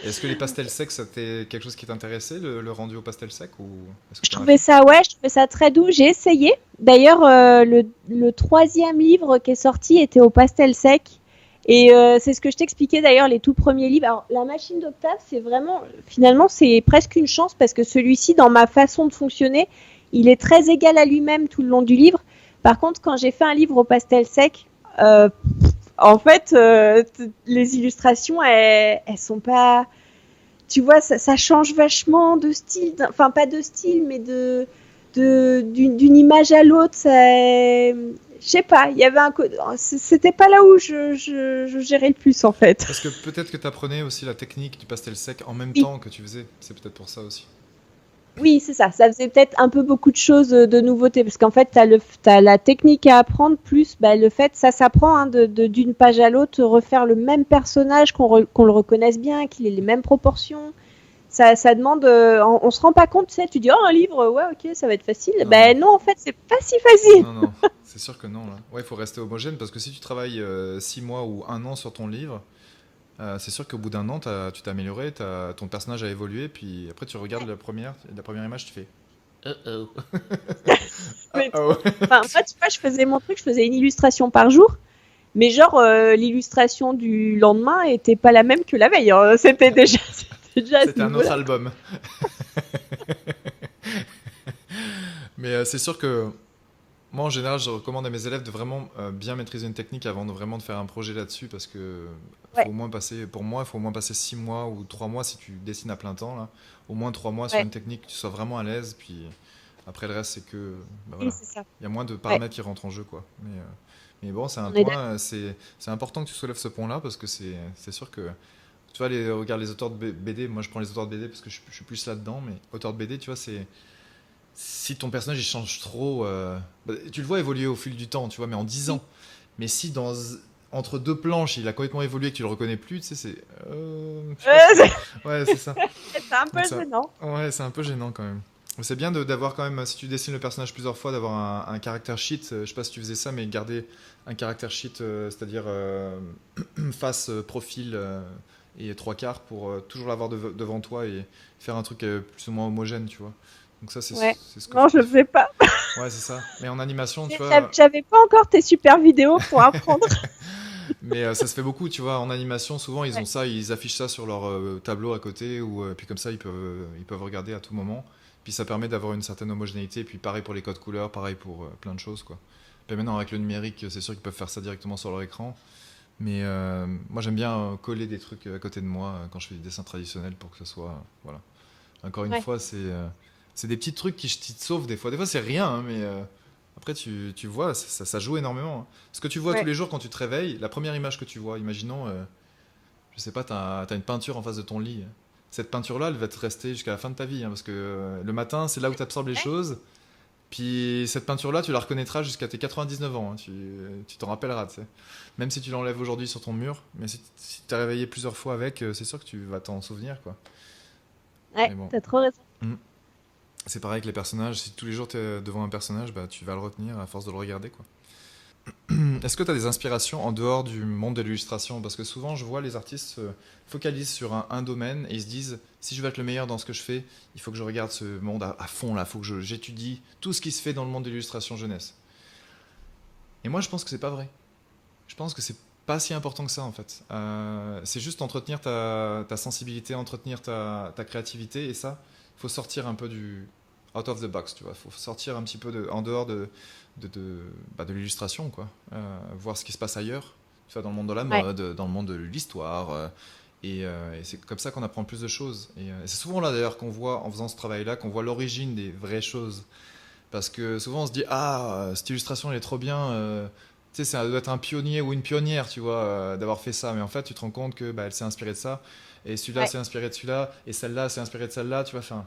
Est-ce que les pastels secs, c'était quelque chose qui t'intéressait, le rendu au pastel sec ou est-ce que Je t'en as trouvais fait? ça, ouais, je trouvais ça très doux. J'ai essayé. D'ailleurs, le troisième livre qui est sorti était au pastel sec. Et c'est ce que je t'expliquais d'ailleurs, les tout premiers livres. Alors, la machine d'Octave, c'est vraiment, finalement, c'est presque une chance parce que celui-ci, dans ma façon de fonctionner, il est très égal à lui-même tout le long du livre. Par contre, quand j'ai fait un livre au pastel sec, euh, en fait, les illustrations, elles sont pas. Tu vois, ça change vachement de style. Enfin, pas de style, mais d'une image à l'autre. Je sais pas, il y avait c'était pas là où je gérais le plus en fait. Parce que peut-être que tu apprenais aussi la technique du pastel sec en même Oui, temps que tu faisais. C'est peut-être pour ça aussi. oui, c'est ça. Ça faisait peut-être un peu beaucoup de choses de nouveauté parce qu'en fait, t'as la technique à apprendre plus bah, le fait, ça s'apprend hein, d'une page à l'autre, refaire le même personnage, qu'on le reconnaisse bien, qu'il ait les mêmes proportions. Ça demande, on se rend pas compte, tu sais, tu dis oh un livre, ouais ok, ça va être facile. Non, non. Ben non, en fait, c'est pas si facile. Non, non. C'est sûr que non, là. Ouais, il faut rester homogène parce que si tu travailles 6 mois ou un an sur ton livre, c'est sûr qu'au bout d'un an, tu t'es amélioré, ton personnage a évolué, puis après tu regardes la première image, tu fais oh oh. Ah Mais oh. enfin, moi, tu vois, je faisais mon truc, je faisais une illustration par jour, mais genre l'illustration du lendemain était pas la même que la veille. Hein. C'était déjà à ce C'était un autre niveau-là. album. Mais c'est sûr que moi, en général, je recommande à mes élèves de vraiment bien maîtriser une technique avant de vraiment de faire un projet là-dessus parce que faut Ouais, au moins passer, pour moi, il faut au moins passer 6 mois ou 3 mois si tu dessines à plein temps, là. Au moins 3 mois sur ouais, une technique, que tu sois vraiment à l'aise, puis après le reste, c'est que, bah oui, voilà, c'est ça. il y a moins de Ouais, paramètres qui rentrent en jeu, quoi. Mais bon, c'est un on est d'accord. point, c'est important que tu soulèves ce point-là parce que c'est sûr que, tu vois, regarde les auteurs de BD, moi je prends les auteurs de BD parce que je suis plus là-dedans, mais auteurs de BD, tu vois, c'est si ton personnage il change trop, bah, tu le vois évoluer au fil du temps, tu vois, mais en 10 Oui. ans. Mais si entre deux planches il a complètement évolué et que tu le reconnais plus, tu sais, je sais pas si. C'est Ouais, c'est ça. c'est un peu Donc ça. gênant. Ouais, c'est un peu gênant quand même. C'est bien d'avoir quand même, si tu dessines le personnage plusieurs fois, d'avoir un caractère sheet. Je sais pas si tu faisais ça, mais garder un caractère sheet, c'est-à-dire face, profil et trois quarts pour toujours l'avoir devant toi et faire un truc plus ou moins homogène, tu vois. Donc ça, Ouais. c'est ce que. Non, je le faisais pas. Ouais, c'est ça. Mais en animation, tu Mais vois. j'avais pas encore tes super vidéos pour apprendre. Mais ça se fait beaucoup, tu vois. En animation, souvent, ils ont Ouais, ça, ils affichent ça sur leur tableau à côté, ou puis comme ça, ils peuvent regarder à tout moment. Puis ça permet d'avoir une certaine homogénéité. Puis pareil pour les codes couleurs, pareil pour plein de choses, quoi. Puis maintenant, avec le numérique, c'est sûr qu'ils peuvent faire ça directement sur leur écran. Mais moi, j'aime bien coller des trucs à côté de moi quand je fais des dessins traditionnels pour que ce soit. Voilà. Encore une ouais, fois, c'est des petits trucs qui te sauvent des fois. Des fois, c'est rien, hein, mais après, tu vois, ça joue énormément. Hein. Ce que tu vois tous ouais, les jours quand tu te réveilles, la première image que tu vois, imaginons, je sais pas, t'as une peinture en face de ton lit. Cette peinture-là, elle va te rester jusqu'à la fin de ta vie, hein, parce que le matin, c'est là où tu absorbes les ouais. choses. Puis cette peinture-là, tu la reconnaîtras jusqu'à tes 99 ans. Hein, tu t'en rappelleras, tu sais. Même si tu l'enlèves aujourd'hui sur ton mur, mais si tu t'es réveillé plusieurs fois avec, c'est sûr que tu vas t'en souvenir, quoi. Ouais, Mais bon. t'as trop raison. Mm. C'est pareil avec les personnages. Si tous les jours tu es devant un personnage, bah, tu vas le retenir à force de le regarder, quoi. Est-ce que tu as des inspirations en dehors du monde de l'illustration? Parce que souvent, je vois les artistes se focalisent sur un domaine et ils se disent, si je veux être le meilleur dans ce que je fais, il faut que je regarde ce monde à fond, là. Il faut que j'étudie tout ce qui se fait dans le monde de l'illustration jeunesse. Et moi, je pense que c'est pas vrai. Je pense que c'est pas si important que ça, en fait. C'est juste entretenir ta sensibilité, entretenir ta créativité, et ça, il faut sortir un peu du out of the box, tu vois. Il faut sortir un petit peu en dehors de l'illustration, quoi. Voir ce qui se passe ailleurs, tu vois, dans le monde de la Ouais, mode, dans le monde de l'histoire. Et c'est comme ça qu'on apprend plus de choses. Et c'est souvent là, d'ailleurs, qu'on voit, en faisant ce travail-là, qu'on voit l'origine des vraies choses. Parce que souvent on se dit, ah, cette illustration elle est trop bien, tu sais, ça doit être un pionnier ou une pionnière, tu vois, d'avoir fait ça. Mais en fait, tu te rends compte que bah, elle s'est inspirée de ça, et celui-là ouais, s'est inspiré de celui-là, et celle-là s'est inspirée de celle-là, tu vois. Enfin,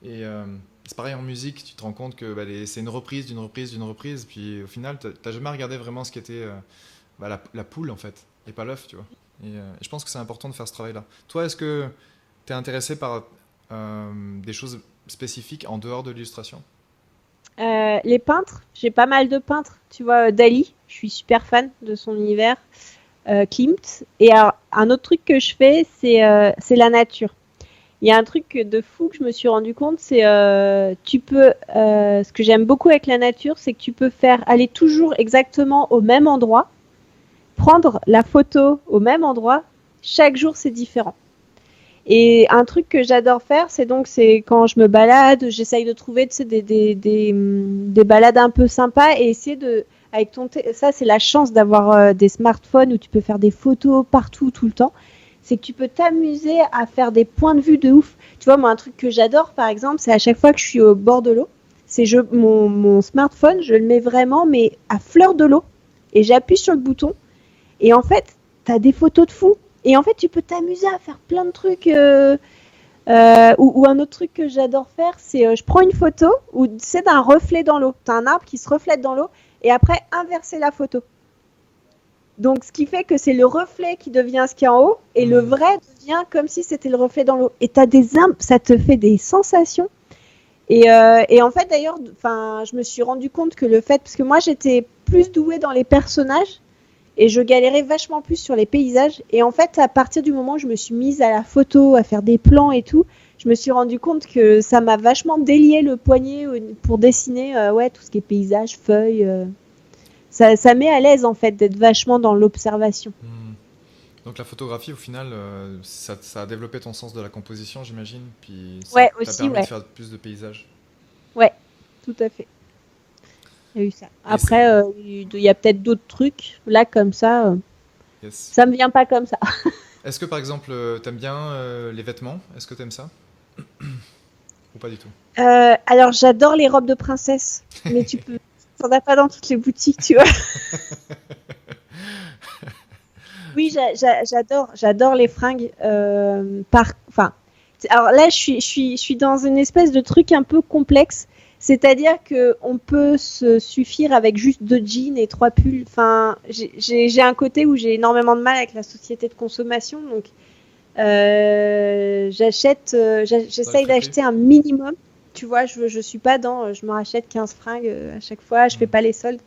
et c'est pareil en musique, tu te rends compte que bah, c'est une reprise d'une reprise d'une reprise, puis au final, t'as jamais regardé vraiment ce qui était bah, la poule en fait, et pas l'œuf, tu vois. Et je pense que c'est important de faire ce travail-là. Toi, est-ce que tu es intéressé par des choses spécifiques en dehors de l'illustration? Les peintres, j'ai pas mal de peintres. Tu vois, Dali, je suis super fan de son univers. Klimt. Et alors, un autre truc que je fais, c'est la nature. Il y a un truc de fou que je me suis rendu compte, c'est ce que j'aime beaucoup avec la nature, c'est que tu peux faire aller toujours exactement au même endroit, prendre la photo au même endroit, chaque jour c'est différent. Et un truc que j'adore faire, c'est quand je me balade, j'essaye de trouver des balades un peu sympas et essayer de avec ça c'est la chance d'avoir des smartphones où tu peux faire des photos partout tout le temps. C'est que tu peux t'amuser à faire des points de vue de ouf. Tu vois, moi un truc que j'adore par exemple, c'est à chaque fois que je suis au bord de l'eau, mon smartphone, je le mets vraiment mais à fleur de l'eau et j'appuie sur le bouton et en fait, t'as des photos de fou. Et en fait, tu peux t'amuser à faire plein de trucs. Ou un autre truc que j'adore faire, c'est je prends une photo où c'est d'un reflet dans l'eau. Tu as un arbre qui se reflète dans l'eau et après inverser la photo. Donc, ce qui fait que c'est le reflet qui devient ce qui est en haut et le vrai devient comme si c'était le reflet dans l'eau. Et ça te fait des sensations. Et en fait, d'ailleurs, je me suis rendu compte que parce que moi, j'étais plus douée dans les personnages. Et je galérais vachement plus sur les paysages. Et en fait, à partir du moment où je me suis mise à la photo, à faire des plans et tout, je me suis rendu compte que ça m'a vachement délié le poignet pour dessiner tout ce qui est paysage, feuilles. Ça met à l'aise en fait d'être vachement dans l'observation. Donc la photographie, au final, ça a développé ton sens de la composition, j'imagine. Puis ça Ouais, t'a aussi, permis ouais. de faire plus de paysages. Ouais, tout à fait. Il y a eu ça. Après, il y a peut-être d'autres trucs. Là, comme ça, Yes. ça me vient pas comme ça. Est-ce que par exemple, t'aimes bien les vêtements? Est-ce que t'aimes ça? Ou pas du tout? Alors, j'adore les robes de princesse. Mais t'en as pas dans toutes les boutiques, tu vois. Oui, j'adore les fringues. Alors là, je suis dans une espèce de truc un peu complexe. C'est-à-dire qu'on peut se suffire avec juste 2 jeans et 3 pulls. Enfin, j'ai un côté où j'ai énormément de mal avec la société de consommation. Donc, j'essaye d'acheter un minimum. Tu vois, je suis pas je me rachète 15 fringues à chaque fois. Je fais pas les soldes.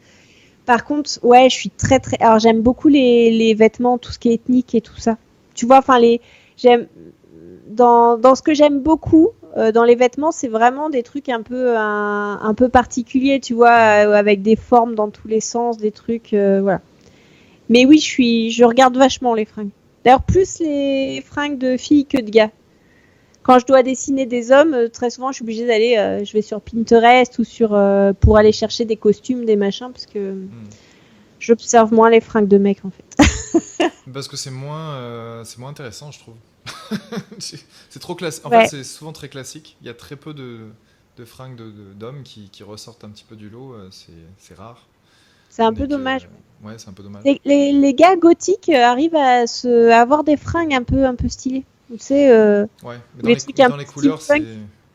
Par contre, ouais, je suis très très. Alors j'aime beaucoup les vêtements, tout ce qui est ethnique et tout ça. Tu vois, j'aime dans ce que j'aime beaucoup dans les vêtements, c'est vraiment des trucs un peu particuliers, tu vois, avec des formes dans tous les sens, des trucs, voilà. Mais oui, je regarde vachement les fringues. D'ailleurs, plus les fringues de filles que de gars. Quand je dois dessiner des hommes, très souvent, je suis obligée d'aller, je vais sur Pinterest ou pour aller chercher des costumes, des machins, parce que j'observe moins les fringues de mecs, en fait. Parce que c'est moins intéressant, je trouve. C'est trop classique. En Ouais. fait, c'est souvent très classique. Il y a très peu de fringues d'hommes qui ressortent un petit peu du lot. C'est rare. C'est un Tandis peu que- dommage. Ouais, c'est un peu dommage. Les gars gothiques arrivent à avoir des fringues un peu stylées. Tu sais, Ouais, mais les trucs un dans les peu couleurs, steampunk.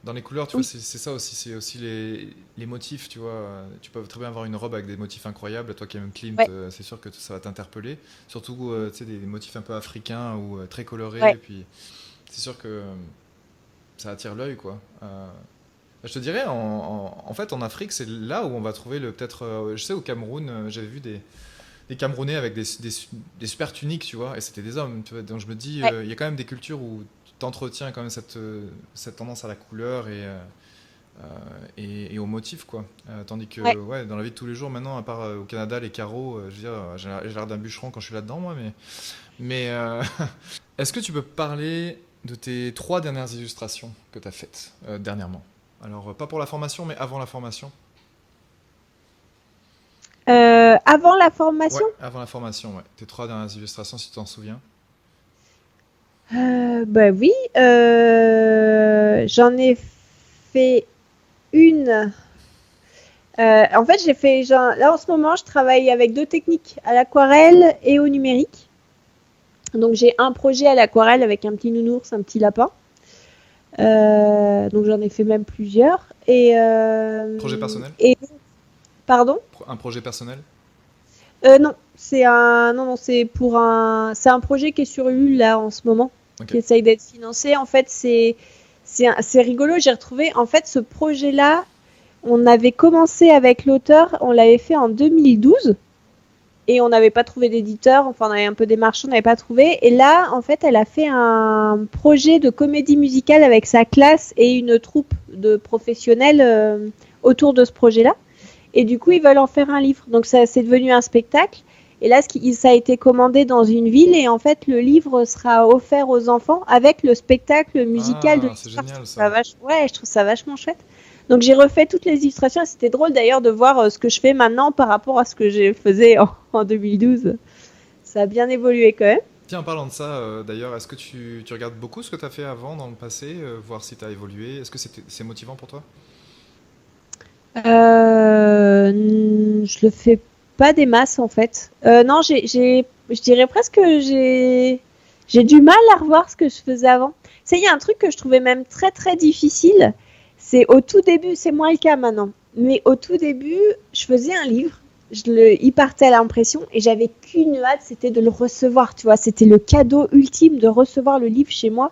dans les couleurs, tu vois, Oui. c'est ça aussi. C'est aussi les motifs, tu vois. Tu peux très bien avoir une robe avec des motifs incroyables. Toi qui aimes Klimt, Ouais. c'est sûr que ça va t'interpeller. Surtout, tu sais, des motifs un peu africains ou très colorés. Ouais. Et puis, c'est sûr que ça attire l'œil, quoi. Je te dirais, en fait, en Afrique, c'est là où on va trouver peut-être. Je sais, au Cameroun, j'avais vu des Camerounais avec des super tuniques, tu vois, et c'était des hommes, tu vois. Donc je me dis, Ouais. il y a quand même des cultures où tu entretiens quand même cette tendance à la couleur et au motif, quoi. Tandis que, Ouais. ouais, dans la vie de tous les jours, maintenant, à part au Canada, les carreaux, je veux dire, j'ai l'air d'un bûcheron quand je suis là-dedans, moi, mais est-ce que tu peux parler de tes 3 dernières illustrations que tu as faites dernièrement? Alors, pas pour la formation, mais avant la formation. Avant la Ouais, formation, avant la formation, ouais. Tes 3 dernières illustrations, si tu t'en souviens. bah oui, j'en ai fait une. En fait, là en ce moment, je travaille avec 2 techniques, à l'aquarelle et au numérique. Donc j'ai un projet à l'aquarelle avec un petit nounours, un petit lapin. Donc j'en ai fait même plusieurs. Projet personnel? Pardon? Un projet personnel? Non, c'est un projet qui est sur Ulule là en ce moment, Ok. qui essaye d'être financé. En fait, c'est rigolo. J'ai retrouvé en fait ce projet-là. on avait commencé avec l'auteur, on l'avait fait en 2012 et on n'avait pas trouvé d'éditeur, enfin on avait un peu démarché, on n'avait pas trouvé. Et là, en fait, elle a fait un projet de comédie musicale avec sa classe et une troupe de professionnels autour de ce projet-là. Et du coup, ils veulent en faire un livre. Donc ça, c'est devenu un spectacle. Et là, ça a été commandé dans une ville et en fait, le livre sera offert aux enfants avec le spectacle musical de Ah, c'est l'histoire. génial ça. Ouais, je trouve ça vachement chouette. Donc j'ai refait toutes les illustrations et c'était drôle d'ailleurs de voir ce que je fais maintenant par rapport à ce que je faisais en 2012. Ça a bien évolué quand même. Tiens, en parlant de ça, d'ailleurs, est-ce que tu regardes beaucoup ce que tu as fait avant dans le passé, voir si tu as évolué? Est-ce que c'est motivant pour toi? Je le fais pas des masses en fait. Non, je dirais presque que j'ai du mal à revoir ce que je faisais avant. Il y a un truc que je trouvais même très très difficile. C'est au tout début, c'est moins le cas maintenant. Mais au tout début, je faisais un livre, il partait à l'impression et j'avais qu'une hâte, c'était de le recevoir. Tu vois, c'était le cadeau ultime de recevoir le livre chez moi.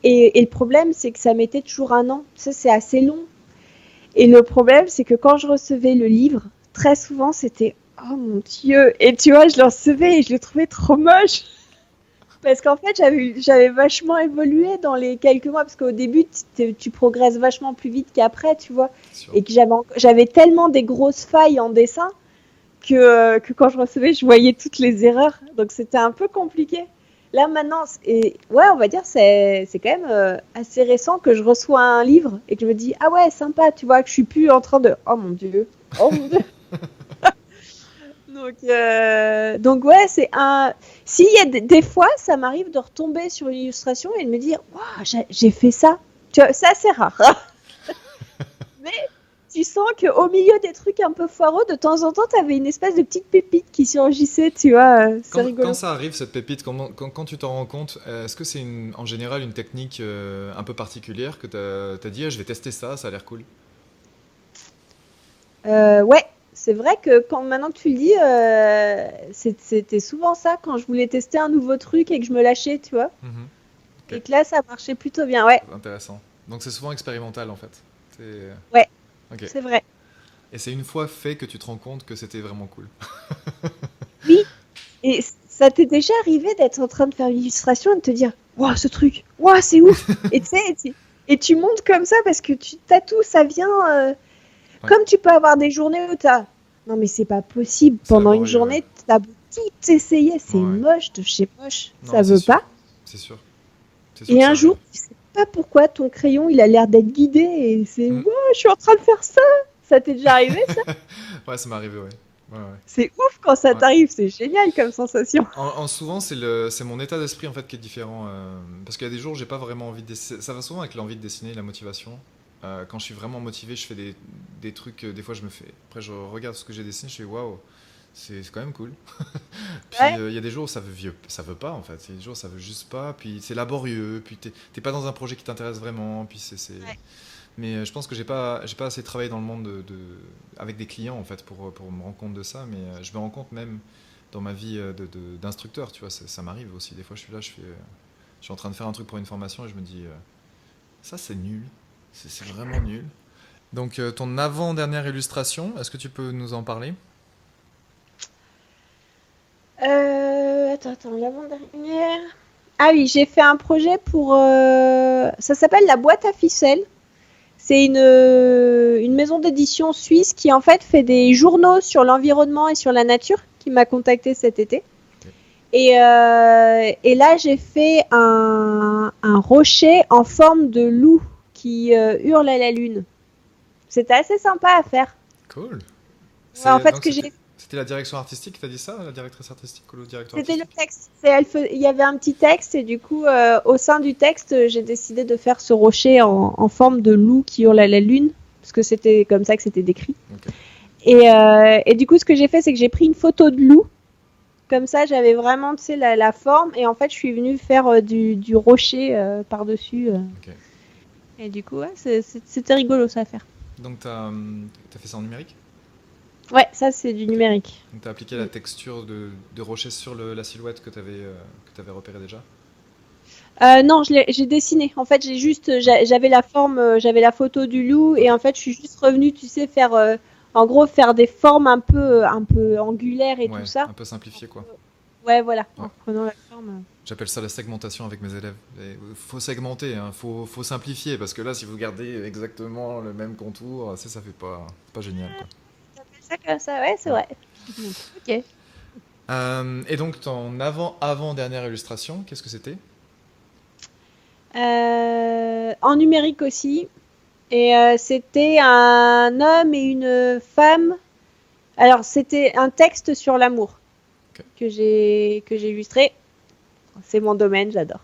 Et le problème, c'est que ça mettait toujours un an. Tu sais, c'est assez long. Et le problème, c'est que quand je recevais le livre, très souvent, c'était oh mon Dieu. Et tu vois, je le recevais et je le trouvais trop moche. Parce qu'en fait, j'avais vachement évolué dans les quelques mois. Parce qu'au début, tu progresses vachement plus vite qu'après, tu vois. Sûr. Et que j'avais tellement des grosses failles en dessin que quand je recevais, je voyais toutes les erreurs. Donc c'était un peu compliqué. Là maintenant, ouais, on va dire c'est quand même assez récent que je reçois un livre et que je me dis ah ouais sympa, tu vois que je suis plus en train de oh mon dieu. Donc ouais, c'est un. S'il y a des fois, ça m'arrive de retomber sur une illustration et de me dire waouh, j'ai fait ça. Tu vois, c'est assez rare. Mais tu sens qu'au milieu des trucs un peu foireux, de temps en temps, t'avais une espèce de petite pépite qui surgissait, tu vois. C'est Quand, rigolo. quand ça arrive, cette pépite, quand tu t'en rends compte, est-ce que c'est en général une technique un peu particulière que tu as dit, ah, je vais tester ça, ça a l'air cool? Ouais, c'est vrai que maintenant que tu le dis, c'était souvent ça quand je voulais tester un nouveau truc et que je me lâchais, tu vois. Mhm. Et Ok, que là, ça marchait plutôt bien. Ouais, intéressant. Donc c'est souvent expérimental en fait. ouais, Ok. c'est vrai. Et c'est une fois fait que tu te rends compte que c'était vraiment cool. Oui, et ça t'est déjà arrivé d'être en train de faire une illustration et de te dire, waouh, ce truc, waouh, c'est ouf. Et tu sais, et tu montes comme ça parce que tu tatoues, ça vient. Ouais, Comme tu peux avoir des journées où t'as. Non, mais c'est pas possible. c'est Pendant une laborieux, ouais. journée, t'as beau tout essayer, c'est Ouais. moche de chez moche. Non, Ça veut pas. c'est sûr. C'est sûr Et que un ça arrive. jour, tu sais pas pourquoi ton crayon, il a l'air d'être guidé et c'est Mm. wow, je suis en train de faire ça. Ça t'est déjà arrivé, ça? Ouais, ça m'est arrivé, ouais. Ouais, ouais. C'est ouf quand ça Ouais. t'arrive, c'est génial comme sensation. Souvent, c'est mon état d'esprit en fait qui est différent. Parce qu'il y a des jours où j'ai pas vraiment envie de dessiner. Ça va souvent avec l'envie de dessiner, la motivation. Quand je suis vraiment motivé, je fais des trucs. Des fois, je me fais. Après, je regarde ce que j'ai dessiné, je fais waouh, c'est quand même cool. Puis Ouais, il y a des jours où ça veut pas en fait. Il y a des jours où ça veut juste pas. Puis c'est laborieux. Puis t'es pas dans un projet qui t'intéresse vraiment. Puis ouais. Mais je pense que j'ai pas assez travaillé dans le monde avec des clients en fait pour me rendre compte de ça. Mais je me rends compte même dans ma vie d'instructeur, tu vois, ça m'arrive aussi. Des fois, je suis là, je suis en train de faire un truc pour une formation et je me dis, ça c'est nul, c'est vraiment nul. Donc ton avant-dernière illustration, est-ce que tu peux nous en parler? Attends, l'avant-dernière. Ah oui, j'ai fait un projet pour. Ça s'appelle la boîte à ficelles. C'est une maison d'édition suisse qui en fait fait des journaux sur l'environnement et sur la nature qui m'a contacté cet été. Ok. Et là, j'ai fait un rocher en forme de loup qui hurle à la lune. C'était assez sympa à faire. Cool. Ouais, en fait, ce Donc que j'ai c'était la direction artistique qui t'a dit ça, la directrice artistique ou le directeur c'était le artistique? texte. Il y avait un petit texte et du coup, au sein du texte, j'ai décidé de faire ce rocher en forme de loup qui hurle à la lune, parce que c'était comme ça que c'était décrit. Ok. Et du coup, ce que j'ai fait, c'est que j'ai pris une photo de loup. Comme ça, j'avais vraiment, tu sais, la forme. Et en fait, je suis venue faire du rocher par-dessus. Ok. Et du coup, ouais, c'était rigolo ça à faire. Donc t'as fait ça en numérique? Ouais, ça, c'est du Ok. numérique. Donc t'as appliqué la texture de rocher sur la silhouette que t'avais repérée déjà? Non, j'ai dessiné. En fait, j'avais la forme, j'avais la photo du loup et Ok. en fait, je suis juste revenue, tu sais, faire, en gros, faire des formes un peu angulaires et tout Ouais, ça. un peu simplifié quoi. Ouais, voilà, en Ouais. reprenant la forme. J'appelle ça la segmentation avec mes élèves. Faut segmenter, hein, faut simplifier parce que là, si vous gardez exactement le même contour, ça fait pas génial quoi. T'appelles ça comme ça, ouais, c'est Ouais. vrai. Ok. Et donc ton avant dernière illustration, qu'est-ce que c'était? En numérique aussi. Et c'était un homme et une femme. Alors, c'était un texte sur l'amour Ok. que j'ai illustré. C'est mon domaine, j'adore.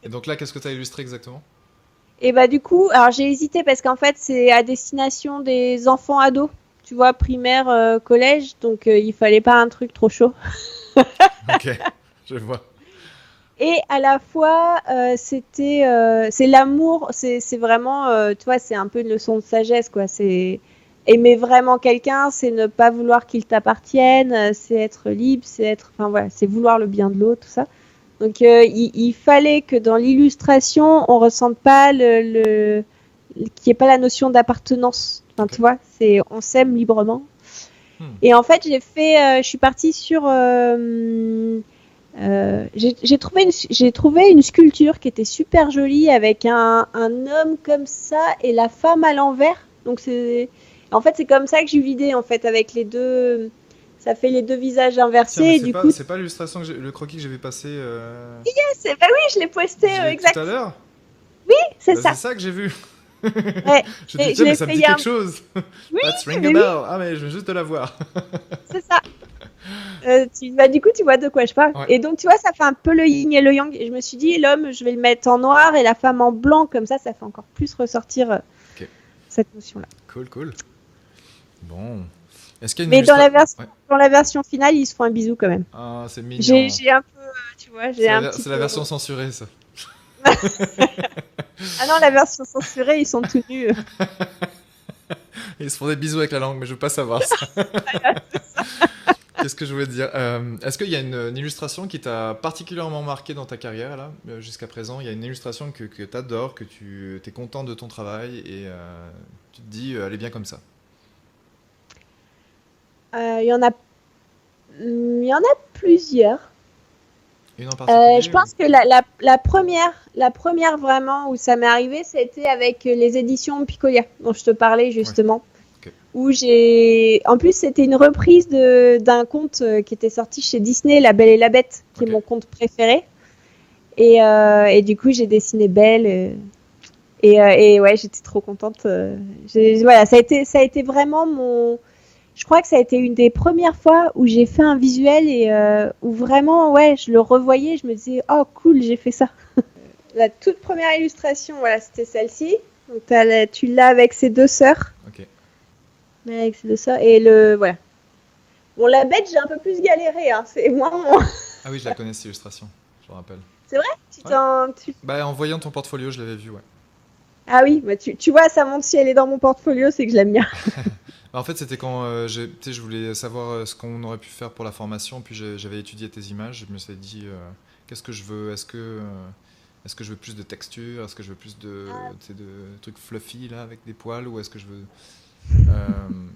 Et donc là, qu'est-ce que tu as illustré exactement? Et bah du coup, alors j'ai hésité parce qu'en fait c'est à destination des enfants ados, tu vois, primaire, collège, donc il fallait pas un truc trop chaud. Ok, je vois. Et à la fois, c'est l'amour, c'est vraiment, tu vois, c'est un peu une leçon de sagesse, quoi. C'est aimer vraiment quelqu'un, c'est ne pas vouloir qu'il t'appartienne, c'est être libre, enfin voilà, c'est vouloir le bien de l'autre, tout ça. Donc il fallait que dans l'illustration, on ressente pas qu'il n'y ait pas la notion d'appartenance. Enfin, Ok. tu vois, on s'aime librement. Hmm. Et en fait, je suis partie sur, j'ai trouvé une sculpture qui était super jolie avec un homme comme ça et la femme à l'envers. En fait, c'est comme ça que j'ai eu l'idée en fait avec les deux. Ça fait les deux visages Tiens, inversés mais et du coup, c'est pas l'illustration le croquis que j'avais passé bah oui, je l'ai posté tout exact. à l'heure. C'est Bah, c'est ça. ça que j'ai vu. Ouais, Je dis je tiens, mais l'ai ça me fait il dit y a quelque un... chose. Oui, That's ring a mais oui, bell. Ah mais je viens juste de la voir. c'est ça. Du coup, tu vois de quoi je parle. Ouais. Et donc, tu vois, ça fait un peu le yin et le yang. Et je me suis dit, l'homme, je vais le mettre en noir et la femme en blanc. Comme ça fait encore plus ressortir Ok. cette notion-là. Cool, cool. Bon. Est-ce qu'il y a une Mais illustration? Ouais. dans la version finale, ils se font un bisou quand même. Ah, c'est mignon. J'ai un peu, tu vois, j'ai un petit C'est la peu. version censurée, ça. Ah non, la version censurée, ils sont tout nus. Ils se font des bisous avec la langue, mais je veux pas savoir ça. Qu'est-ce que je voulais dire? Est-ce qu'il y a une illustration qui t'a particulièrement marqué dans ta carrière, là, jusqu'à présent? Il y a une illustration que tu adores, que tu es content de ton travail et tu te dis, elle est bien comme ça. Il y en a, il y en a plusieurs. Une en Je particulier ou... pense que la première vraiment où ça m'est arrivé, c'était avec les éditions Picolia, dont je te parlais Ouais, justement. ok. En plus, c'était une reprise d'un conte qui était sorti chez Disney, La Belle et la Bête, qui est Ok. mon conte préféré. Et du coup, j'ai dessiné Belle. Et ouais, j'étais trop contente. Voilà, ça a été vraiment je crois que ça a été une des premières fois où j'ai fait un visuel et où vraiment, ouais, je le revoyais, je me disais, oh cool, j'ai fait ça. La toute première illustration, voilà, c'était celle-ci. Donc tu l'as avec ses deux sœurs. Ok. Avec ses deux sœurs. Voilà. Bon, la bête, j'ai un peu plus galéré, hein. C'est moi. Ah oui, je la connais, cette illustration. Je me rappelle. C'est vrai? Ouais. Bah, en voyant ton portfolio, je l'avais vu, ouais. Ah oui, bah tu vois, ça montre si elle est dans mon portfolio, c'est que je l'aime bien. Bah, en fait, c'était quand tu sais, je voulais savoir ce qu'on aurait pu faire pour la formation, puis j'avais étudié tes images, je me suis dit, qu'est-ce que je veux? Est-ce que je veux plus de texture? Est-ce que je veux plus tu sais, de trucs fluffy, là, avec des poils? Ou est-ce que je veux...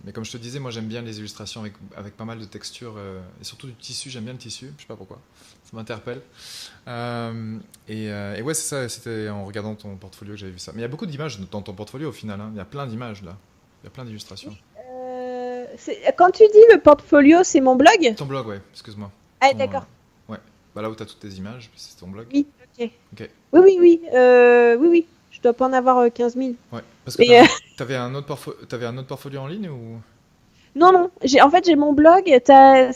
mais comme je te disais, moi j'aime bien les illustrations avec pas mal de textures et surtout du tissu. J'aime bien le tissu, je sais pas pourquoi, ça m'interpelle. Et ouais, c'est ça, c'était en regardant ton portfolio que j'avais vu ça. Mais il y a beaucoup d'images dans ton portfolio au final, hein. Il y a plein d'images là, il y a plein d'illustrations. Quand tu dis le portfolio, c'est mon blog? Ton blog, ouais, excuse-moi. Ah, Ton, d'accord. ouais, bah là où tu as toutes tes images, c'est ton blog. Oui, ok. Ok, Oui, oui, oui. Oui, oui. Je dois pas en avoir 15 000. ouais. Parce que Mais t'avais un autre portfolio en ligne ou... non, non. En fait, j'ai mon blog. Mais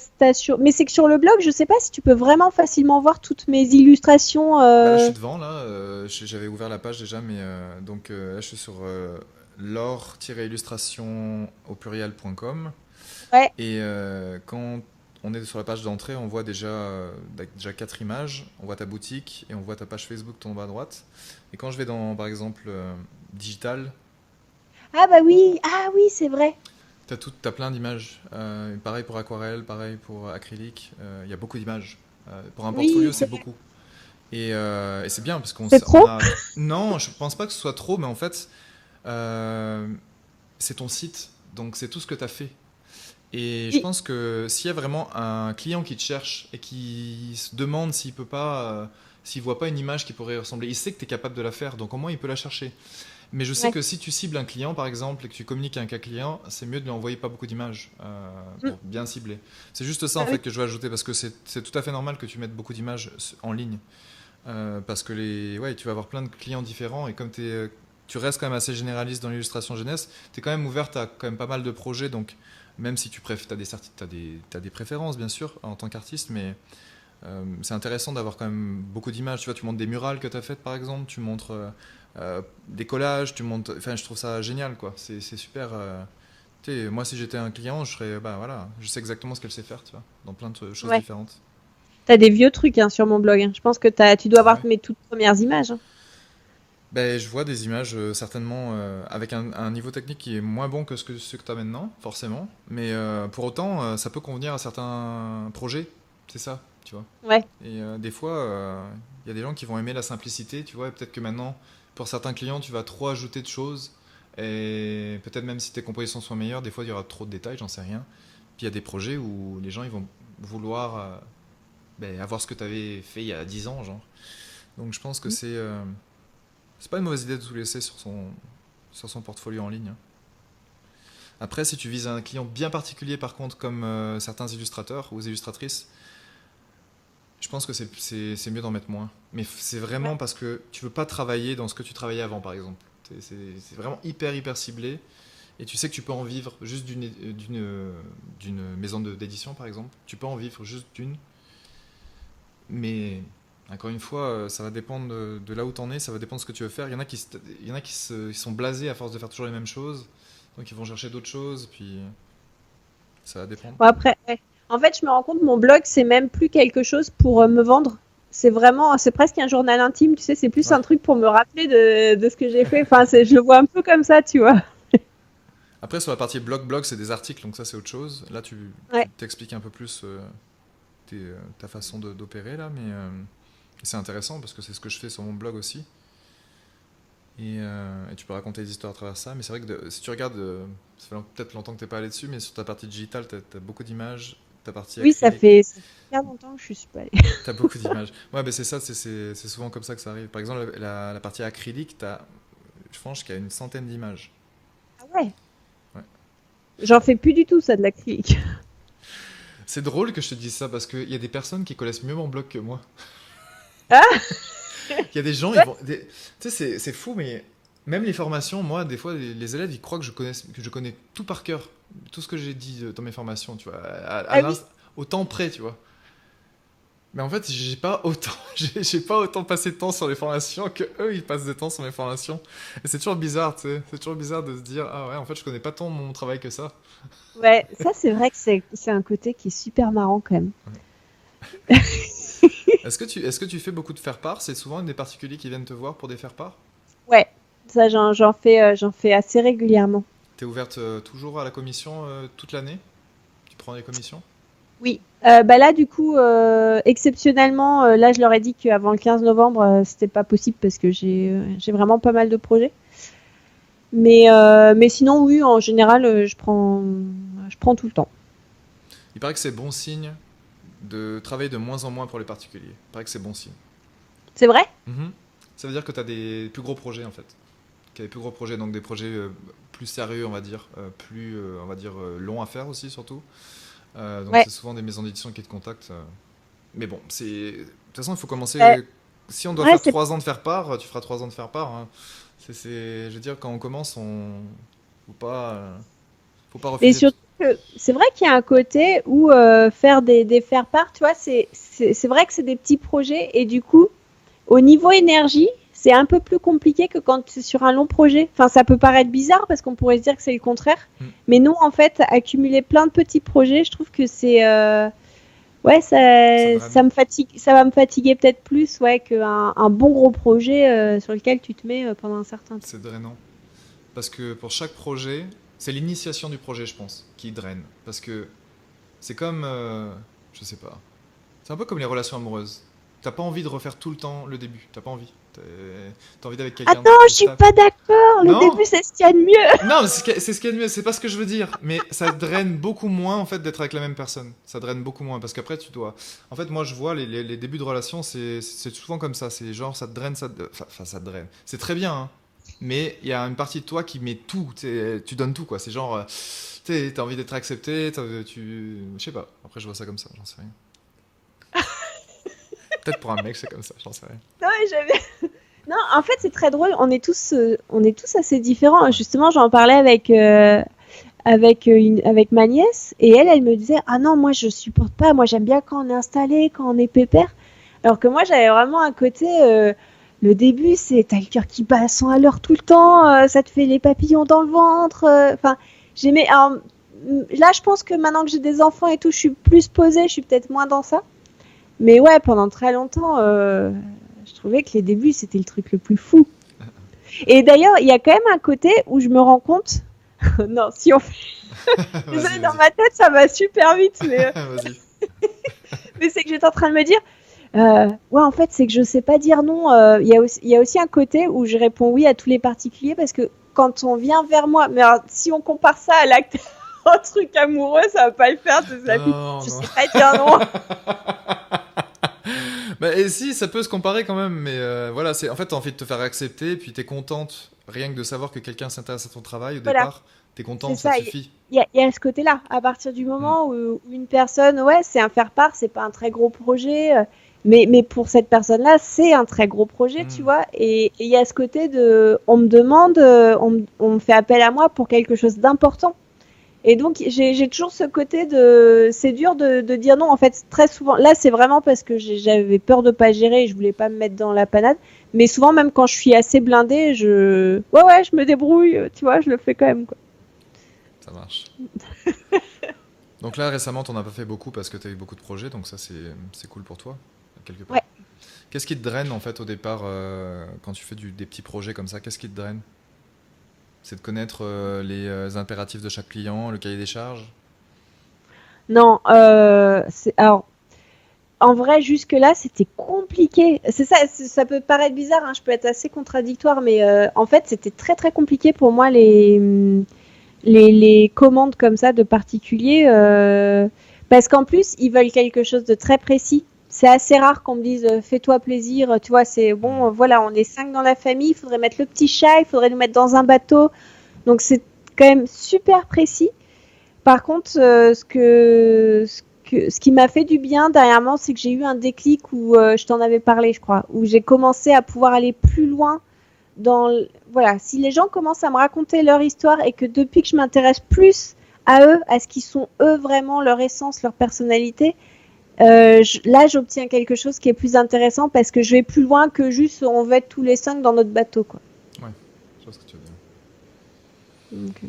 c'est que sur le blog, je sais pas si tu peux vraiment facilement voir toutes mes illustrations. Bah là, je suis devant, là. J'avais ouvert la page déjà, mais donc là, je suis sur l'or-illustration au pluriel.com. Ouais. Et quand on est sur la page d'entrée, on voit déjà 4 images. On voit ta boutique et on voit ta page Facebook tout en bas à droite. Et quand je vais dans, par exemple, digital, Ah bah oui. Ah oui, c'est vrai. t'as plein d'images. Pareil pour aquarelle, pareil pour acrylique. Il y a beaucoup d'images. Pour un Oui, portfolio, c'est c'est vrai. beaucoup. Et c'est bien parce C'est on trop? a. Non, je pense pas que ce soit trop, mais en fait, euh, c'est ton site, donc c'est tout ce que tu as fait. Et je Oui, pense que s'il y a vraiment un client qui te cherche et qui se demande s'il peut pas, s'il voit pas une image qui pourrait ressembler, il sait que tu es capable de la faire, donc au moins il peut la chercher. Mais je sais ouais. que si tu cibles un client, par exemple, et que tu communiques avec un client, c'est mieux de lui envoyer pas beaucoup d'images Mm. pour bien cibler. C'est juste ça en Ah fait oui. que je veux ajouter parce que c'est tout à fait normal que tu mettes beaucoup d'images en ligne. Parce que ouais, tu vas avoir plein de clients différents et comme tu restes quand même assez généraliste dans l'illustration jeunesse, tu es quand même ouverte à quand même pas mal de projets. Donc même si tu as t'as des préférences bien sûr en tant qu'artiste, mais c'est intéressant d'avoir quand même beaucoup d'images. Tu vois, tu montres des murales que tu as faites par exemple, tu montres des collages, tu montres. Enfin, je trouve ça génial quoi. C'est super. Tu sais, moi, si j'étais un client, je serais. Bah voilà, je sais exactement ce qu'elle sait faire, tu vois, dans plein de choses Ouais. différentes. T'as des vieux trucs hein, sur mon blog, hein. Je pense que tu dois Ah avoir ouais. mes toutes premières images, hein. Ben, je vois des images certainement avec un niveau technique qui est moins bon que ce que tu as maintenant, forcément. Mais pour autant, ça peut convenir à certains projets. C'est ça, tu vois. Ouais. Et des fois, il y a des gens qui vont aimer la simplicité, tu vois. Et peut-être que maintenant, pour certains clients, tu vas trop ajouter de choses. Et peut-être même si tes compositions sont meilleures, des fois, il y aura trop de détails, j'en sais rien. Puis il y a des projets où les gens, ils vont vouloir ben, avoir ce que tu avais fait il y a 10 ans, genre. Donc je pense que c'est pas une mauvaise idée de tout laisser sur son portfolio en ligne, hein. Après, si tu vises un client bien particulier, par contre, comme certains illustrateurs ou illustratrices, je pense que c'est mieux d'en mettre moins. Mais c'est Ouais. vraiment parce que tu veux pas travailler dans ce que tu travaillais avant, par exemple. C'est vraiment hyper ciblé. Et tu sais que tu peux en vivre juste d'une maison d'édition, par exemple. Tu peux en vivre juste d'une. Mais encore une fois, ça va dépendre de là où tu en es, ça va dépendre de ce que tu veux faire. Il y en a qui sont blasés à force de faire toujours les mêmes choses. Donc ils vont chercher d'autres choses, puis ça va dépendre. Bon, après, ouais. En fait, je me rends compte, mon blog, c'est même plus quelque chose pour me vendre. C'est presque un journal intime, tu sais, c'est plus un Ouais. truc pour me rappeler de ce que j'ai fait. Enfin, je le vois un peu comme ça, tu vois. Après, sur la partie blog, c'est des articles, donc ça c'est autre chose. Là, Ouais. tu t'expliques un peu plus ta façon d'opérer, là, mais c'est intéressant parce que c'est ce que je fais sur mon blog aussi. Et tu peux raconter des histoires à travers ça. Mais c'est vrai que si tu regardes, ça fait peut-être longtemps que tu n'es pas allé dessus, mais sur ta partie digitale, tu as beaucoup d'images. Ta partie Oui, acrylique, ça fait super longtemps que je suis pas allée. tu as beaucoup d'images. Ouais, ben c'est ça, c'est souvent comme ça que ça arrive. Par exemple, la partie acrylique, je pense qu'il y a une centaine d'images. Ah ouais. Ouais. J'en fais plus du tout, ça, de l'acrylique. C'est drôle que je te dise ça parce qu'il y a des personnes qui connaissent mieux mon blog que moi. Ah, Il y a des gens, ils ouais. vont. Tu sais, c'est fou, mais même les formations, moi, des fois, les élèves, ils croient que je connais tout par cœur. Tout ce que j'ai dit dans mes formations, tu vois, Ah oui. au temps près, tu vois. Mais en fait, j'ai pas autant, j'ai pas autant passé de temps sur les formations que eux, ils passent de temps sur mes formations. Et c'est toujours bizarre, tu sais. C'est toujours bizarre de se dire, ah ouais, en fait, je connais pas tant mon travail que ça. Ouais, ça, c'est vrai que c'est un côté qui est super marrant quand même. Ouais. Est-ce que tu fais beaucoup de faire-part? C'est souvent des particuliers qui viennent te voir pour des faire-part? Ouais, ça, j'en fais assez régulièrement. T'es ouverte toujours à la commission toute l'année? Tu prends des commissions? Oui, bah là du coup, exceptionnellement, là je leur ai dit qu'avant le 15 novembre, c'était pas possible parce que j'ai vraiment pas mal de projets. Mais sinon oui, en général, je prends tout le temps. Il paraît que c'est bon signe de travailler de moins en moins pour les particuliers. Il paraît que c'est bon signe. C'est vrai? Mhm. Ça veut dire que tu as des plus gros projets en fait. Qu'il y a des plus gros projets, donc des projets plus sérieux, on va dire, plus, on va dire, longs à faire aussi surtout. Donc Ouais. c'est souvent des maisons d'édition qui te contactent. Mais bon, de toute façon, il faut Euh, commencer. Si on doit ouais, faire c'est 3 ans de faire part, tu feras 3 ans de faire part, hein. Je veux dire, quand on commence, faut pas, faut pas mais refuser. surtout que c'est vrai qu'il y a un côté où faire des faire-part, tu vois, c'est vrai que c'est des petits projets et du coup, au niveau énergie, c'est un peu plus compliqué que quand c'est sur un long projet. Enfin, ça peut paraître bizarre parce qu'on pourrait se dire que c'est le contraire. Mm. Mais nous, en fait, accumuler plein de petits projets, je trouve que ouais, Ça draine. ça va me fatiguer peut-être plus, ouais, qu'un un bon gros projet sur lequel tu te mets pendant un certain temps. C'est drainant. Parce que pour chaque projet, c'est l'initiation du projet, je pense, qui draine. Parce que c'est comme, je sais pas, c'est un peu comme les relations amoureuses. t'as pas envie de refaire tout le temps le début. T'as pas envie. T'as envie d'être avec Ah quelqu'un non, de je suis stable. pas d'accord. Le Non, début, c'est ce qu'il y a de mieux. non, mais c'est ce qu'il y a de mieux. C'est pas ce que je veux dire. Mais ça draine beaucoup moins en fait d'être avec la même personne. Ça draine beaucoup moins parce qu'après tu dois. En fait, moi je vois les débuts de relation, c'est souvent comme ça. C'est genre ça te draine, enfin ça te draine. C'est très bien, hein. Mais il y a une partie de toi qui met tout. Tu donnes tout quoi. C'est genre, t'as envie d'être accepté. Je sais pas. Après je vois ça comme ça. J'en sais rien. Peut-être pour un mec c'est comme ça. J'en sais rien. Non, mais non, en fait, c'est très drôle. On est tous assez différents. Justement, j'en parlais avec ma nièce et elle me disait ah non, moi je supporte pas. Moi j'aime bien quand on est installé, quand on est pépère. Alors que moi j'avais vraiment un côté le début, c'est t'as le cœur qui bat à 100 à l'heure tout le temps, ça te fait les papillons dans le ventre. Enfin, j'aimais. Alors, là, je pense que maintenant que j'ai des enfants et tout, je suis plus posée, je suis peut-être moins dans ça. Mais ouais, pendant très longtemps, je trouvais que les débuts, c'était le truc le plus fou. Et d'ailleurs, il y a quand même un côté où je me rends compte. Non, si on fait. Désolée, Vas-y, dans vas-y. ma tête, ça va super vite, Vas-y. mais c'est que j'étais en train de me dire. Ouais, en fait, c'est que je sais pas dire non. Il y a aussi un côté où je réponds oui à tous les particuliers parce que quand on vient vers moi, mais alors, si on compare ça à l'acte, un truc amoureux, ça va pas le faire. C'est la fille. Non, Je non. sais pas dire non. Bah, et si, ça peut se comparer quand même, mais voilà, c'est en fait, t'as envie de te faire accepter, puis t'es contente, rien que de savoir que quelqu'un s'intéresse à ton travail au Voilà, départ, t'es c'est contente, ça te ça. suffit. Il y a ce côté-là. À partir du Hmm. moment où une personne, ouais, c'est un faire-part, c'est pas un très gros projet, mais pour cette personne-là, c'est un très gros projet, tu Hmm. vois. Et il y a ce côté de, on me demande, on me fait appel à moi pour quelque chose d'important. Et donc, j'ai toujours ce côté de, c'est dur de dire non. En fait, très souvent, là, c'est vraiment parce que j'avais peur de pas gérer et je voulais pas me mettre dans la panade. Mais souvent, même quand je suis assez blindée, ouais, je me débrouille, tu vois, je le fais quand même, quoi. Ça marche. Donc là, récemment, t'en as pas fait beaucoup parce que t'as eu beaucoup de projets, donc ça, c'est cool pour toi, quelque part. Ouais. Qu'est-ce qui te draine, en fait, au départ, quand tu fais des petits projets comme ça, qu'est-ce qui te draine? C'est de connaître les impératifs de chaque client, le cahier des charges? Non, alors, en vrai, jusque-là, c'était compliqué. C'est ça, ça peut paraître bizarre, hein, je peux être assez contradictoire, mais en fait, c'était très très compliqué pour moi les commandes comme ça de particuliers, parce qu'en plus, ils veulent quelque chose de très précis. C'est assez rare qu'on me dise fais-toi plaisir, tu vois, c'est Hmm. bon, voilà, on est 5 dans la famille, il faudrait mettre le petit chat, il faudrait nous mettre dans un bateau. Donc c'est quand même super précis. Par contre, ce qui m'a fait du bien dernièrement, c'est que j'ai eu un déclic où je t'en avais parlé, je crois, où j'ai commencé à pouvoir aller plus loin dans voilà, si les gens commencent à me raconter leur histoire et que depuis que je m'intéresse plus à eux, à ce qu'ils sont eux vraiment, leur essence, leur personnalité, là j'obtiens quelque chose qui est plus intéressant parce que je vais plus loin que juste on va être tous les 5 dans notre bateau, quoi. Ouais, je vois ce que tu veux dire. Donc,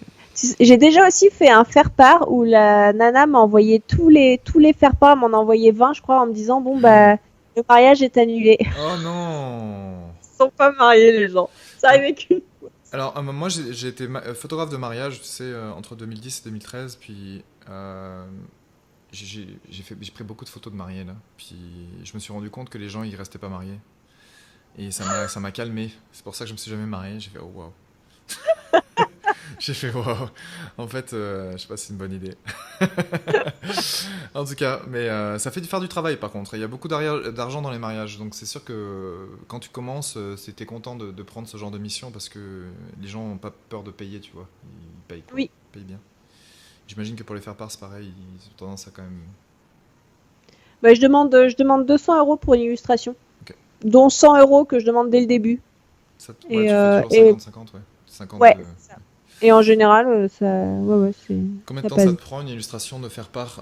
j'ai déjà aussi fait un faire-part où la nana m'a envoyé tous les faire-part, m'en a envoyé 20 je crois en me disant bon bah le mariage est annulé. Oh non! Ils sont pas mariés les gens. Ça Ah, arrive qu'une fois. alors, moi, j'ai été photographe de mariage, tu sais, entre 2010 et 2013, puis j'ai pris beaucoup de photos de mariés, là. Puis je me suis rendu compte que les gens, ils restaient pas mariés. Et ça m'a calmé. C'est pour ça que je me suis jamais marié. J'ai fait, oh waouh. J'ai fait, waouh. En fait, je sais pas si c'est une bonne idée. En tout cas, mais ça fait faire du travail par contre. Il y a beaucoup d'argent dans les mariages. Donc c'est sûr que quand tu commences, t'es content de prendre ce genre de mission parce que les gens n'ont pas peur de payer, tu vois. Ils payent quoi. Oui. Ils payent bien. J'imagine que pour les faire part, c'est pareil. Ils ont tendance à quand même. Bah, je demande 200 euros pour une illustration, Ok. dont 100 euros que je demande dès le début. Ouais, Et, tu fais toujours et 50-50, ouais. 50 ouais, de. c'est ça. Et en général, ouais, Combien de ça temps ça passe. te prend une illustration de faire part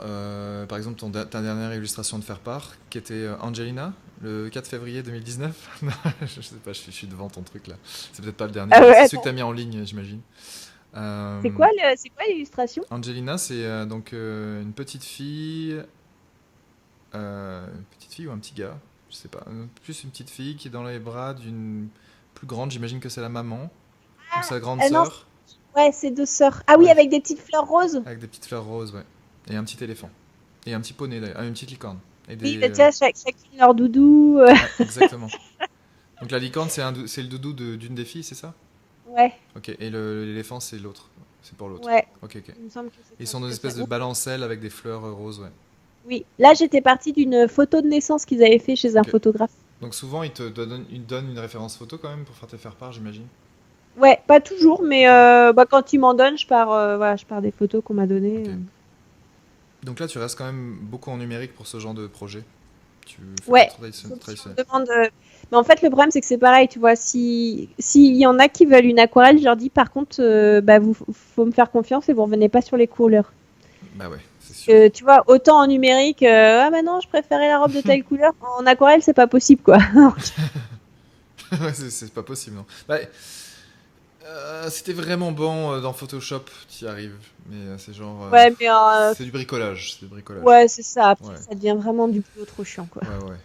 par exemple, ta dernière illustration de faire part, qui était Angelina, le 4 février 2019? Non, je sais pas, je suis devant ton truc là. C'est peut-être pas le dernier, Ah mais ouais, c'est celui que attends. tu as mis en ligne, j'imagine. C'est c'est quoi l'illustration? Angelina, c'est donc une petite fille ou un petit gars, je sais pas, plus une petite fille qui est dans les bras d'une plus grande, j'imagine que c'est la maman, ou sa grande Non, sœur, ouais, c'est deux sœurs. Ah oui, ouais, avec des petites fleurs roses. avec des petites fleurs roses, ouais, et un petit éléphant, et un petit poney d'ailleurs, une petite licorne. Et Oui, bah, tu vois, chacune leur doudou. Ouais, exactement. Donc la licorne, c'est le doudou d'une des filles, c'est ça? Ouais, Ok. Et l'éléphant, c'est l'autre. C'est pour l'autre. ouais. Ok, ok. Il me semble que c'est Ils ça. sont dans une espèce de balancelle avec des fleurs roses, ouais. Oui, là j'étais partie d'une photo de naissance qu'ils avaient fait chez un Ok. photographe. Donc souvent, ils te donnent une référence photo quand même pour faire te faire part, j'imagine. Ouais, pas toujours, mais Ok. bah, quand ils m'en donnent, voilà, je pars des photos qu'on m'a données. Ok. Donc là, tu restes quand même beaucoup en numérique pour ce genre de projet. Tu fais pas de Ouais, tradition- sauf si on traditionnel. me demande. Mais en fait, le problème, c'est que c'est pareil, tu vois. Si s'il y en a qui veulent une aquarelle, je leur dis par contre, bah, faut me faire confiance et vous revenez pas sur les couleurs. Bah ouais, c'est sûr. Tu vois, autant en numérique, ah bah non, je préférais la robe de telle couleur. En aquarelle, c'est pas possible, quoi. Ouais, c'est pas possible, non. Bah, si t'es vraiment bon dans Photoshop, t'y arrives. Mais c'est genre. Ouais, mais C'est du bricolage. C'est du bricolage. ouais, c'est ça. Après, Ouais, ça devient vraiment du boulot trop chiant, quoi. ouais, ouais.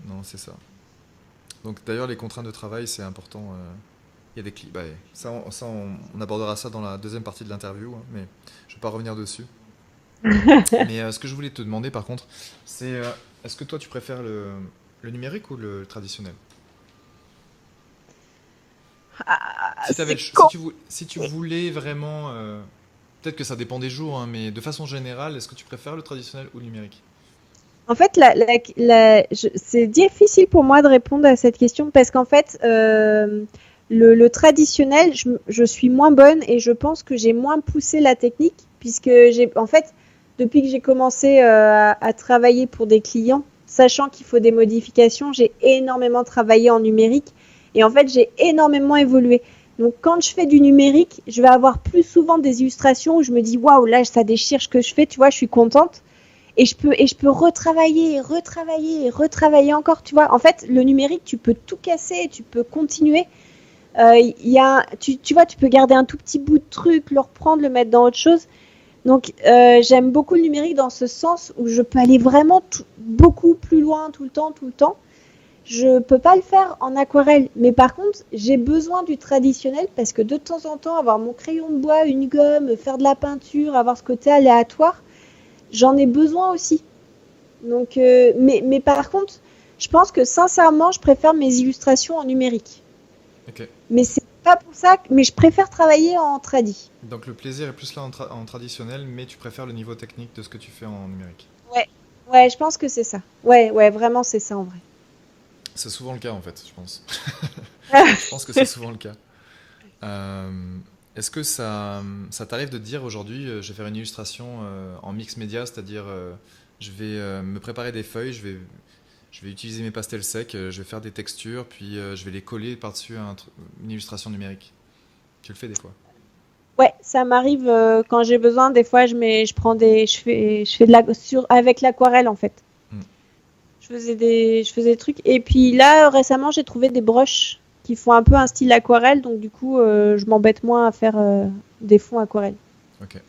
Non, c'est ça. Donc d'ailleurs, les contraintes de travail, c'est important. Il y a des clips. Bah, on abordera ça dans la deuxième partie de l'interview, hein, mais je vais pas revenir dessus. Mais ce que je voulais te demander, par contre, c'est est-ce que toi, tu préfères le numérique ou le traditionnel? Ah, Si t'avais c'est le ch- con. si tu voulais vraiment, peut-être que ça dépend des jours, hein, mais de façon générale, est-ce que tu préfères le traditionnel ou le numérique? En fait, c'est difficile pour moi de répondre à cette question parce qu'en fait, le traditionnel, je suis moins bonne et je pense que j'ai moins poussé la technique puisque en fait, depuis que j'ai commencé à travailler pour des clients, sachant qu'il faut des modifications, j'ai énormément travaillé en numérique et en fait, j'ai énormément évolué. Donc, quand je fais du numérique, je vais avoir plus souvent des illustrations où je me dis waouh, là, ça déchire ce que je fais, tu vois, je suis contente et je peux retravailler et retravailler et retravailler encore, tu vois. En fait, le numérique, tu peux tout casser, tu peux continuer. Tu vois, tu peux garder un tout petit bout de truc, le reprendre, le mettre dans autre chose. Donc, j'aime beaucoup le numérique dans ce sens où je peux aller vraiment beaucoup plus loin tout le temps, tout le temps. Je peux pas le faire en aquarelle, mais par contre, j'ai besoin du traditionnel parce que de temps en temps, avoir mon crayon de bois, une gomme, faire de la peinture, avoir ce côté aléatoire, j'en ai besoin aussi. Donc, mais par contre, je pense que sincèrement, je préfère mes illustrations en numérique. Ok. Mais c'est pas pour ça, mais je préfère travailler en tradi. Donc le plaisir est plus là en traditionnel, mais tu préfères le niveau technique de ce que tu fais en numérique. Ouais, ouais, je pense que c'est ça. Ouais, ouais, vraiment, c'est ça en vrai. C'est souvent le cas en fait, je pense. Je pense que c'est souvent le cas. Euh, Est-ce que ça t'arrive de te dire aujourd'hui, je vais faire une illustration en mix média, c'est-à-dire je vais me préparer des feuilles, je vais utiliser mes pastels secs, je vais faire des textures, puis je vais les coller par-dessus une illustration numérique. Tu le fais des fois. Ouais, ça m'arrive quand j'ai besoin. Des fois, je fais de la avec l'aquarelle en fait. Hmm. Je faisais des trucs. Et puis là, récemment, j'ai trouvé des broches qui font un peu un style aquarelle, donc du coup, je m'embête moins à faire des fonds aquarelle. Ok.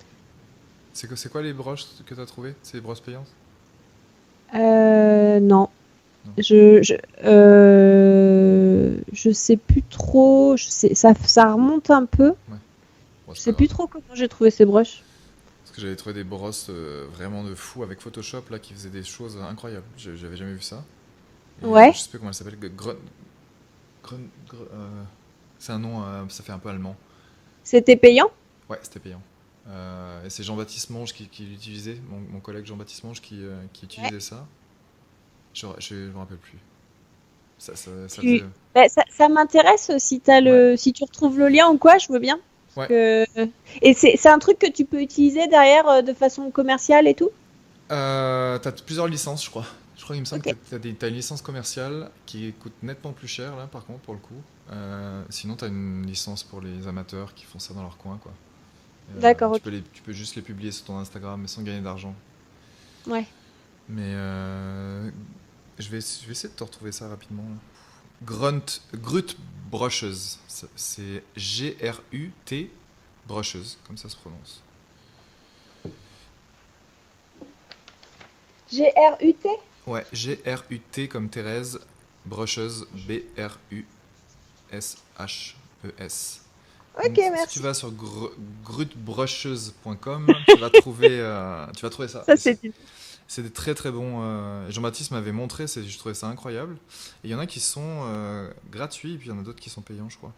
C'est quoi les broches que tu as trouvées? C'est les broches payantes? Non. Non. Je sais plus trop. Ça remonte un peu. Ouais. Bon, Je c'est pas sais grave. plus trop comment j'ai trouvé ces broches. Parce que j'avais trouvé des brosses vraiment de fou avec Photoshop là qui faisaient des choses incroyables. J'avais jamais vu ça. Et je Ouais. sais plus comment elle s'appelle. C'est un nom, ça fait un peu allemand. C'était payant? Ouais, c'était payant. Et c'est Jean-Baptiste Monge qui l'utilisait, mon collègue Jean-Baptiste Monge qui Ouais. utilisait ça. Je me rappelle plus. Ça faisait. Tu... ça m'intéresse Ouais, si tu retrouves le lien ou quoi, je veux bien. Parce ouais. que... Et c'est un truc que tu peux utiliser derrière de façon commerciale et tout? T'as plusieurs licences, je crois. Je crois qu'il me semble Ok. que t'as une licence commerciale qui coûte nettement plus cher, là, par contre, pour le coup. Sinon, t'as une licence pour les amateurs qui font ça dans leur coin, quoi. D'accord, ok. Tu peux juste les publier sur ton Instagram, mais sans gagner d'argent. Ouais. Mais je vais essayer de te retrouver ça rapidement, là. Grut Brushes. C'est G-R-U-T Brushes, comme ça se prononce. GRUT? Ouais, G-R-U-T comme Thérèse, Brushes, B-R-U-S-H-E-S. Ok, Donc, si tu merci. vas sur grutbrushes.com, tu vas trouver ça. Ça, c'est une... C'est des très très bons. Jean-Baptiste m'avait montré, je trouvais ça incroyable. Et il y en a qui sont gratuits, et puis il y en a d'autres qui sont payants, je crois.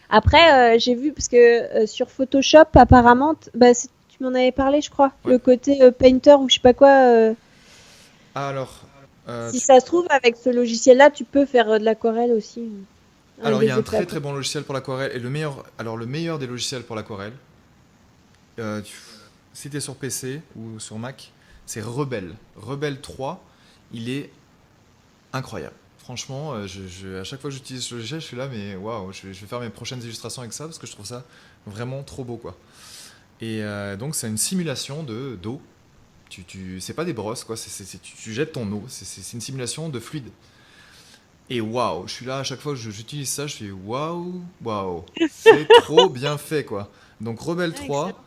Après, j'ai vu, parce que sur Photoshop, apparemment, bah, tu m'en avais parlé, je crois, Ouais. le côté Painter ou je sais pas quoi. Ah, alors, Si ça se trouve, avec ce logiciel-là, tu peux faire de l'aquarelle aussi, avec il y a des un effets très très aquarelle. bon logiciel pour l'aquarelle. Et le meilleur des logiciels pour l'aquarelle, euh, tu- si tu es sur PC ou sur Mac, c'est Rebelle. Rebelle 3, il est incroyable. Franchement, à chaque fois que j'utilise ce logiciel, je suis là, mais waouh, je vais faire mes prochaines illustrations avec ça parce que je trouve ça vraiment trop beau, quoi. Et donc, c'est une simulation de d'eau. C'est pas des brosses, quoi. Tu jettes ton eau. C'est une simulation de fluide. Et waouh, je suis là à chaque fois que j'utilise ça, je fais waouh, waouh. C'est trop bien fait, quoi. Donc, Rebelle Ah, 3, excellent.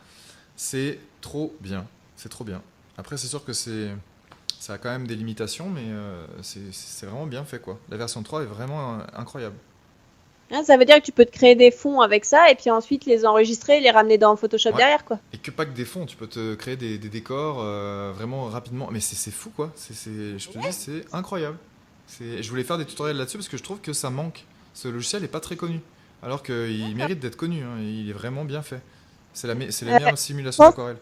c'est trop bien. C'est trop bien. Après, c'est sûr que ça a quand même des limitations, mais c'est vraiment bien fait, quoi. La version 3 est vraiment incroyable. Ah, ça veut dire que tu peux te créer des fonds avec ça et puis ensuite les enregistrer et les ramener dans Photoshop Ouais. derrière, quoi. Et que pas que des fonds, tu peux te créer des décors vraiment rapidement. Mais c'est fou, quoi. Je te dis, c'est incroyable. Je voulais faire des tutoriels là-dessus parce que je trouve que ça manque. Ce logiciel n'est pas très connu. Alors qu'il mérite d'être connu, hein. Il est vraiment bien fait. C'est la Euh, meilleure simulation pense, d'aquarelle.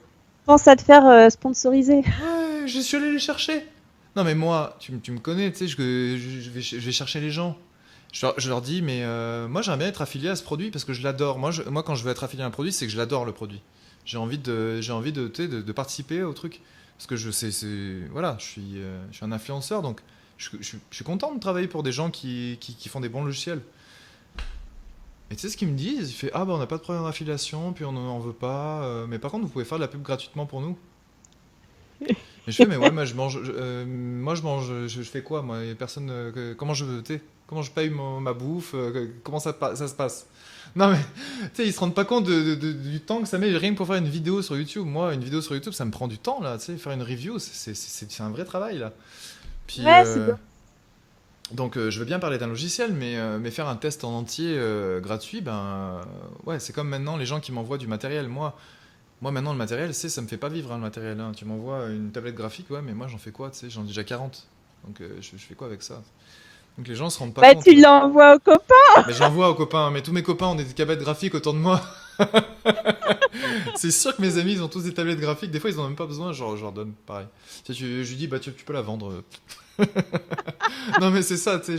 pense à te faire sponsoriser. Ouais, je suis allé les chercher. Non, mais moi, tu me connais, tu sais, je vais chercher les gens. Je leur dis, mais moi, j'aimerais bien être affilié à ce produit parce que je l'adore. Moi, quand je veux être affilié à un produit, c'est que je l'adore le produit. J'ai envie de, tu sais, de participer au truc. Parce que voilà, je suis un influenceur, donc je suis content de travailler pour des gens qui font des bons logiciels. Et tu sais ce qu'ils me disent? Ils font, ah bah on n'a pas de problème d'affiliation, puis on n'en veut pas. Mais par contre, vous pouvez faire de la pub gratuitement pour nous. Et je fais, mais ouais, moi je mange, je fais quoi, moi, et personne, comment comment je paye ma bouffe, comment ça se passe? Non mais, tu sais, ils se rendent pas compte du temps que ça met rien que pour faire une vidéo sur YouTube. Moi, une vidéo sur YouTube, ça me prend du temps, là, tu sais, faire une review, c'est un vrai travail, là. Puis, Ouais, c'est bien. donc, je veux bien parler d'un logiciel, mais faire un test en entier gratuit, ben, ouais, c'est comme maintenant les gens qui m'envoient du matériel. Moi, maintenant, le matériel, ça me fait pas vivre, hein, le matériel, hein. Tu m'envoies une tablette graphique, ouais, mais moi, j'en fais quoi, tu sais, j'en ai déjà 40. Donc, je fais quoi avec ça? Donc, les gens se rendent pas Bah, compte. tu l'envoies au copain. Mais j'envoie aux copains, mais tous mes copains ont des tablettes graphiques autour de moi. C'est sûr que mes amis, ils ont tous des tablettes graphiques. Des fois, ils en ont même pas besoin, genre, je leur donne, pareil. Tu sais, je lui dis, bah, tu peux la vendre. Non, mais c'est ça, tu sais,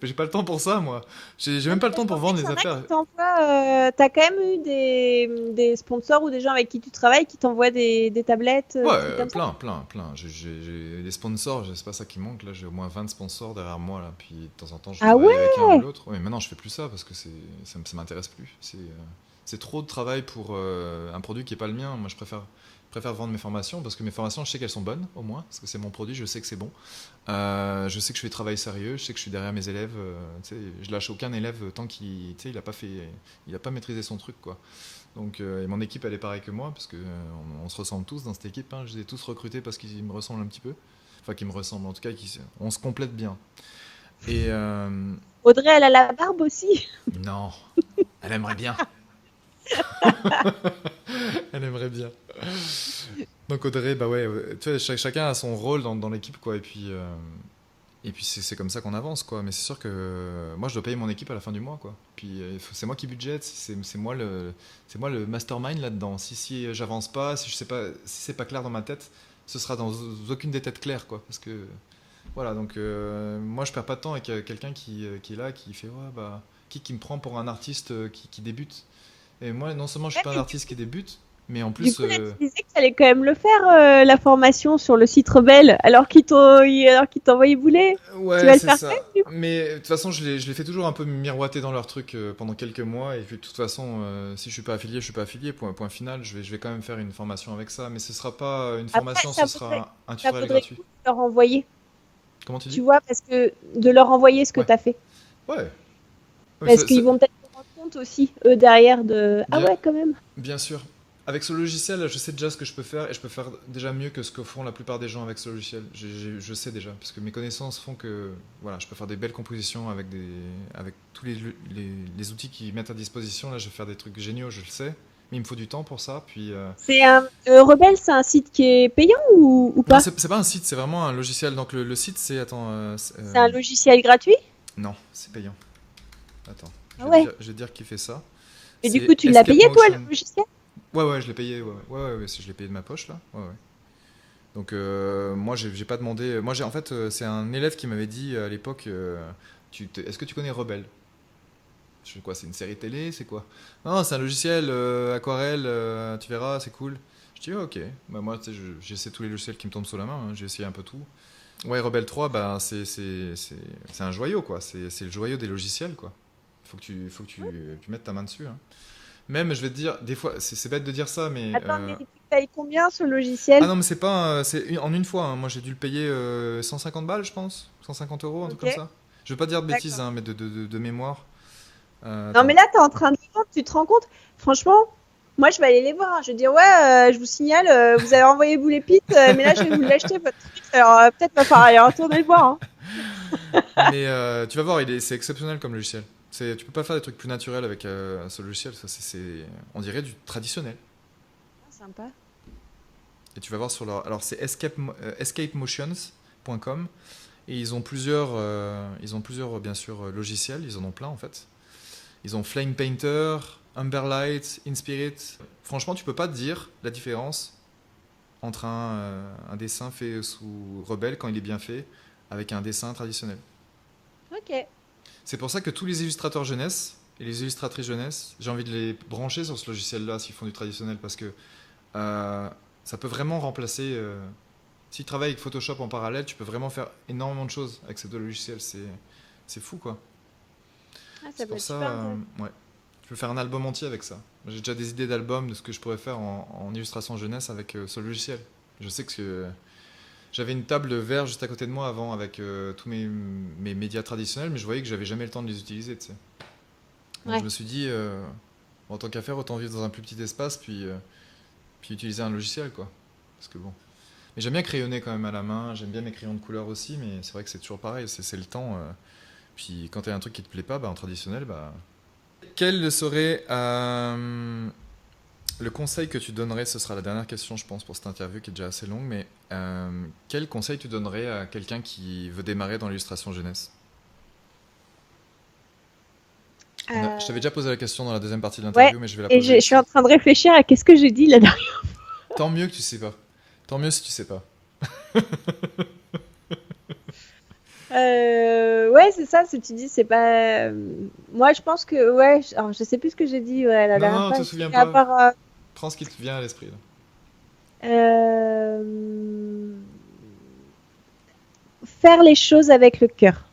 j'ai pas le temps pour ça, moi. J'ai Non, même pas mais le parce temps pour qu'en fait, vendre il y les en a affaires. qui t'envoient. T'as quand même eu des sponsors ou des gens avec qui tu travailles qui t'envoient des tablettes, Ouais, des trucs comme ça. plein, plein, plein. J'ai des sponsors, c'est pas ça qui manque. Là, j'ai au moins 20 sponsors derrière moi. Là. Puis de temps en temps, je Ah ouais? travaille avec un ou l'autre. Ouais, mais maintenant, je fais plus ça parce que ça m'intéresse plus. C'est trop de travail pour un produit qui est pas le mien. Moi, je préfère vendre mes formations parce que mes formations, je sais qu'elles sont bonnes, au moins. Parce que c'est mon produit, je sais que c'est bon. Je sais que je fais du travail sérieux, je sais que je suis derrière mes élèves. Tu sais, je lâche aucun élève tant qu'il, tu sais, il a pas maîtrisé son truc, quoi. Donc, et mon équipe, elle est pareille que moi, parce que on se ressemble tous dans cette équipe, hein. Je les ai tous recrutés parce qu'ils me ressemblent un petit peu. Enfin, qu'ils me ressemblent, en tout cas, on se complète bien. Et Audrey, elle a la barbe aussi. non, elle aimerait bien. Elle aimerait bien. Donc Audrey, bah ouais, tu vois, chacun a son rôle dans l'équipe, quoi. Et puis c'est comme ça qu'on avance, quoi. Mais c'est sûr que moi, je dois payer mon équipe à la fin du mois, quoi. Puis c'est moi qui budgète, c'est moi le mastermind là-dedans. Si j'avance pas, si je sais pas, si c'est pas clair dans ma tête, ce sera dans aucune des têtes claires, quoi. Parce que voilà, donc moi, je perds pas de temps avec quelqu'un qui est là, qui fait ouais, bah, qui me prend pour un artiste qui débute. Et moi, non seulement je suis Ouais, pas un mais artiste qui débute, mais en du plus, coup, là, tu disais que tu allais quand même le faire, la formation sur le site Rebelle, alors qu'ils t'ont envoyé bouler. Tu ouais, vas le c'est faire quand ça. même, du coup. Mais de toute façon, je les fais toujours un peu miroiter dans leur truc pendant quelques mois. Et puis de toute façon, si je suis pas affilié, je suis pas affilié. Point final, je vais quand même faire une formation avec ça. Mais ce sera pas une Après, formation, ce sera un ça tutoriel vaudrait gratuit. le coup de leur envoyer, Comment tu tu dis? vois, parce que de leur envoyer ce que Ouais. tu as fait. Ouais. Ouais, Parce qu'ils vont peut-être se rendre compte aussi, eux, derrière, de ah bien, ouais, quand même. bien sûr. Avec ce logiciel, je sais déjà ce que je peux faire et je peux faire déjà mieux que ce que font la plupart des gens avec ce logiciel. Je sais déjà, parce que mes connaissances font que voilà, je peux faire des belles compositions avec tous les outils qu'ils mettent à disposition. Là, je vais faire des trucs géniaux, je le sais. mais il me faut du temps pour ça. Puis, C'est un Rebelle, c'est un site qui est payant ou non, pas? c'est pas un site, c'est vraiment un logiciel. Donc le site, c'est. Attends. C'est un logiciel gratuit? Non, c'est payant. Attends, Ah ouais. je vais te dire qui fait ça. Et du C'est coup, tu l'as Escape payé toi le Motion. logiciel? Ouais, je l'ai payé. Ouais, je l'ai payé de ma poche là. Ouais. Donc moi, j'ai pas demandé. Moi, en fait, c'est un élève qui m'avait dit à l'époque, est-ce que tu connais Rebelle? Je fais quoi? C'est une série télé? C'est quoi? Non, c'est un logiciel aquarelle. Tu verras, c'est cool. Je dis ok. Bah moi, tu sais, j'essaie tous les logiciels qui me tombent sous la main. Hein, j'ai essayé un peu tout. Ouais, Rebelle 3, bah c'est un joyau quoi. C'est le joyau des logiciels quoi. Faut que tu mettes ta main dessus. Hein. Même, je vais te dire, des fois, c'est bête de dire ça, mais Attends, mais tu payes combien ce logiciel? ah non, mais c'est pas. En une fois. Hein. Moi, j'ai dû le payer 150 balles, je pense. 150 euros, un truc comme Ok, ça. Je veux pas dire de bêtises, d'accord. hein, mais de mémoire. Non, mais Attends. là, t'es en train de les vendre, tu te rends compte? Franchement, moi, je vais aller les voir. Hein. Je vais dire, ouais, je vous signale, vous avez envoyé vous les pites, mais là, je vais vous l'acheter, votre truc. Alors, peut-être va falloir aller retourner le voir. Hein. Mais tu vas voir, c'est exceptionnel comme logiciel. Tu peux pas faire des trucs plus naturels avec ce logiciel. Ça, on dirait du traditionnel. Ah, sympa. Et tu vas voir sur leur. Alors, c'est escapemotions.com. Et ils ont plusieurs, bien sûr, logiciels. Ils en ont plein, en fait. Ils ont Flame Painter, Umberlight, Inspirit. Franchement, tu peux pas te dire la différence entre un dessin fait sous Rebelle quand il est bien fait avec un dessin traditionnel. Ok. C'est pour ça que tous les illustrateurs jeunesse et les illustratrices jeunesse, j'ai envie de les brancher sur ce logiciel-là s'ils font du traditionnel parce que ça peut vraiment remplacer. Si tu travailles avec Photoshop en parallèle, tu peux vraiment faire énormément de choses avec ces deux logiciels. C'est fou quoi. Ah, ça C'est peut pour être ça, super intéressant. ouais. Tu peux faire un album entier avec ça. J'ai déjà des idées d'albums de ce que je pourrais faire en illustration jeunesse avec ce logiciel. Je sais que j'avais une table verte juste à côté de moi avant avec tous mes médias traditionnels, mais je voyais que j'avais jamais le temps de les utiliser. Tu sais. Donc Ouais. je me suis dit, en tant qu'à faire, autant vivre dans un plus petit espace, puis utiliser un logiciel, quoi. Parce que bon. Mais j'aime bien crayonner quand même à la main, j'aime bien mes crayons de couleur aussi, mais c'est vrai que c'est toujours pareil, c'est le temps. Puis quand il y a un truc qui te plaît pas, bah, en traditionnel, bah. Quel serait le conseil que tu donnerais, ce sera la dernière question, je pense, pour cette interview qui est déjà assez longue, mais quel conseil tu donnerais à quelqu'un qui veut démarrer dans l'illustration jeunesse? Je t'avais Euh, déjà posé la question dans la deuxième partie de ouais. l'interview, mais je vais la Et poser je suis ici. en train de réfléchir à qu'est-ce que j'ai dit là. Tant mieux que tu sais pas. Tant mieux si tu sais pas. Ouais, c'est ça, ce que tu dis, c'est pas. Moi, je pense que, ouais, alors, je sais plus ce que j'ai dit ouais, la Non, dernière non, fois. te C'était souviens à pas. part. Prends ce qui te vient à l'esprit. Là. Euh, Faire les choses avec le cœur.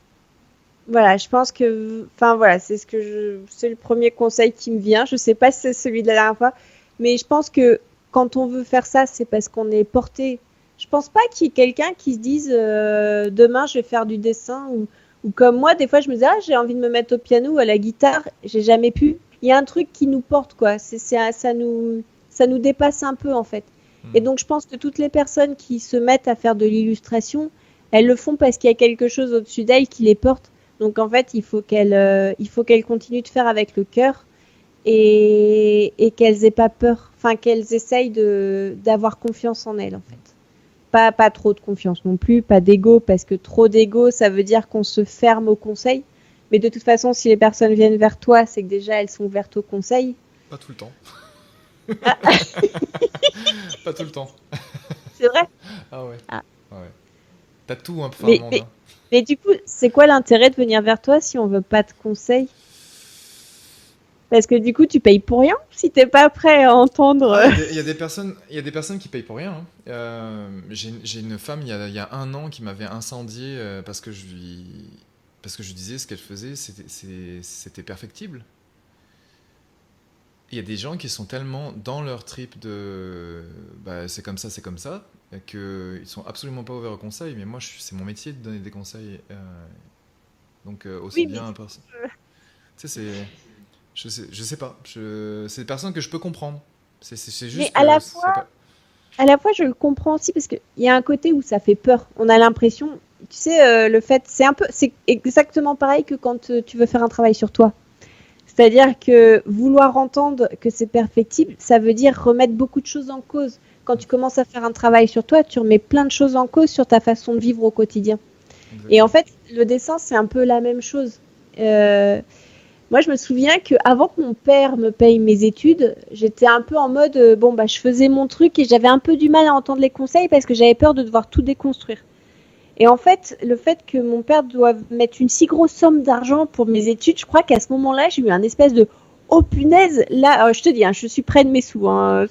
Voilà, je pense que, enfin voilà, c'est le premier conseil qui me vient. Je sais pas si c'est celui de la dernière fois, mais je pense que quand on veut faire ça, c'est parce qu'on est porté. Je pense pas qu'il y ait quelqu'un qui se dise demain je vais faire du dessin ou comme moi, des fois je me dis ah j'ai envie de me mettre au piano ou à la guitare, j'ai jamais pu. Il y a un truc qui nous porte quoi. Ça nous dépasse un peu en fait. Et Hmm. donc je pense que toutes les personnes qui se mettent à faire de l'illustration, elles le font parce qu'il y a quelque chose au-dessus d'elles qui les porte. Donc en fait, il faut qu'elles continuent de faire avec le cœur et qu'elles aient pas peur, enfin qu'elles essayent d'avoir confiance en elles en fait. Pas trop de confiance non plus, pas d'ego parce que trop d'ego, ça veut dire qu'on se ferme au conseil. Mais de toute façon, si les personnes viennent vers toi, c'est que déjà elles sont ouvertes au conseil. Pas tout le temps. Ah, Pas tout le temps. c'est vrai. Ah ouais. Ah. Ah ouais. T'as tout hein, pour faire un Mais, monde. mais, Hein. mais du coup, c'est quoi l'intérêt de venir vers toi si on veut pas de conseils? Parce que du coup, tu payes pour rien si t'es pas prêt à entendre. Ah, il y a des personnes qui payent pour rien. Hein. J'ai une femme il y a un an qui m'avait incendié parce que je lui disais ce qu'elle faisait, c'était perfectible. Il y a des gens qui sont tellement dans leur trip de bah, c'est comme ça, qu'ils sont absolument pas ouverts aux conseils. Mais moi, c'est mon métier de donner des conseils. Donc, aussi Oui, mais bien à personne. Tu sais, je sais pas. C'est des personnes que je peux comprendre. C'est Mais juste que c'est pas. à la fois, je le comprends aussi parce qu'il y a un côté où ça fait peur. On a l'impression, tu sais, le fait, c'est exactement pareil que quand tu veux faire un travail sur toi. C'est-à-dire que vouloir entendre que c'est perfectible, ça veut dire remettre beaucoup de choses en cause. Quand tu commences à faire un travail sur toi, tu remets plein de choses en cause sur ta façon de vivre au quotidien. Et en fait, le dessin, c'est un peu la même chose. Moi, je me souviens qu'avant que mon père me paye mes études, j'étais un peu en mode, bon, bah, je faisais mon truc et j'avais un peu du mal à entendre les conseils parce que j'avais peur de devoir tout déconstruire. Et en fait, le fait que mon père doive mettre une si grosse somme d'argent pour mes études, je crois qu'à ce moment-là, j'ai eu un espèce de oh punaise, là, je te dis, hein, je suis près de mes sous. Hein,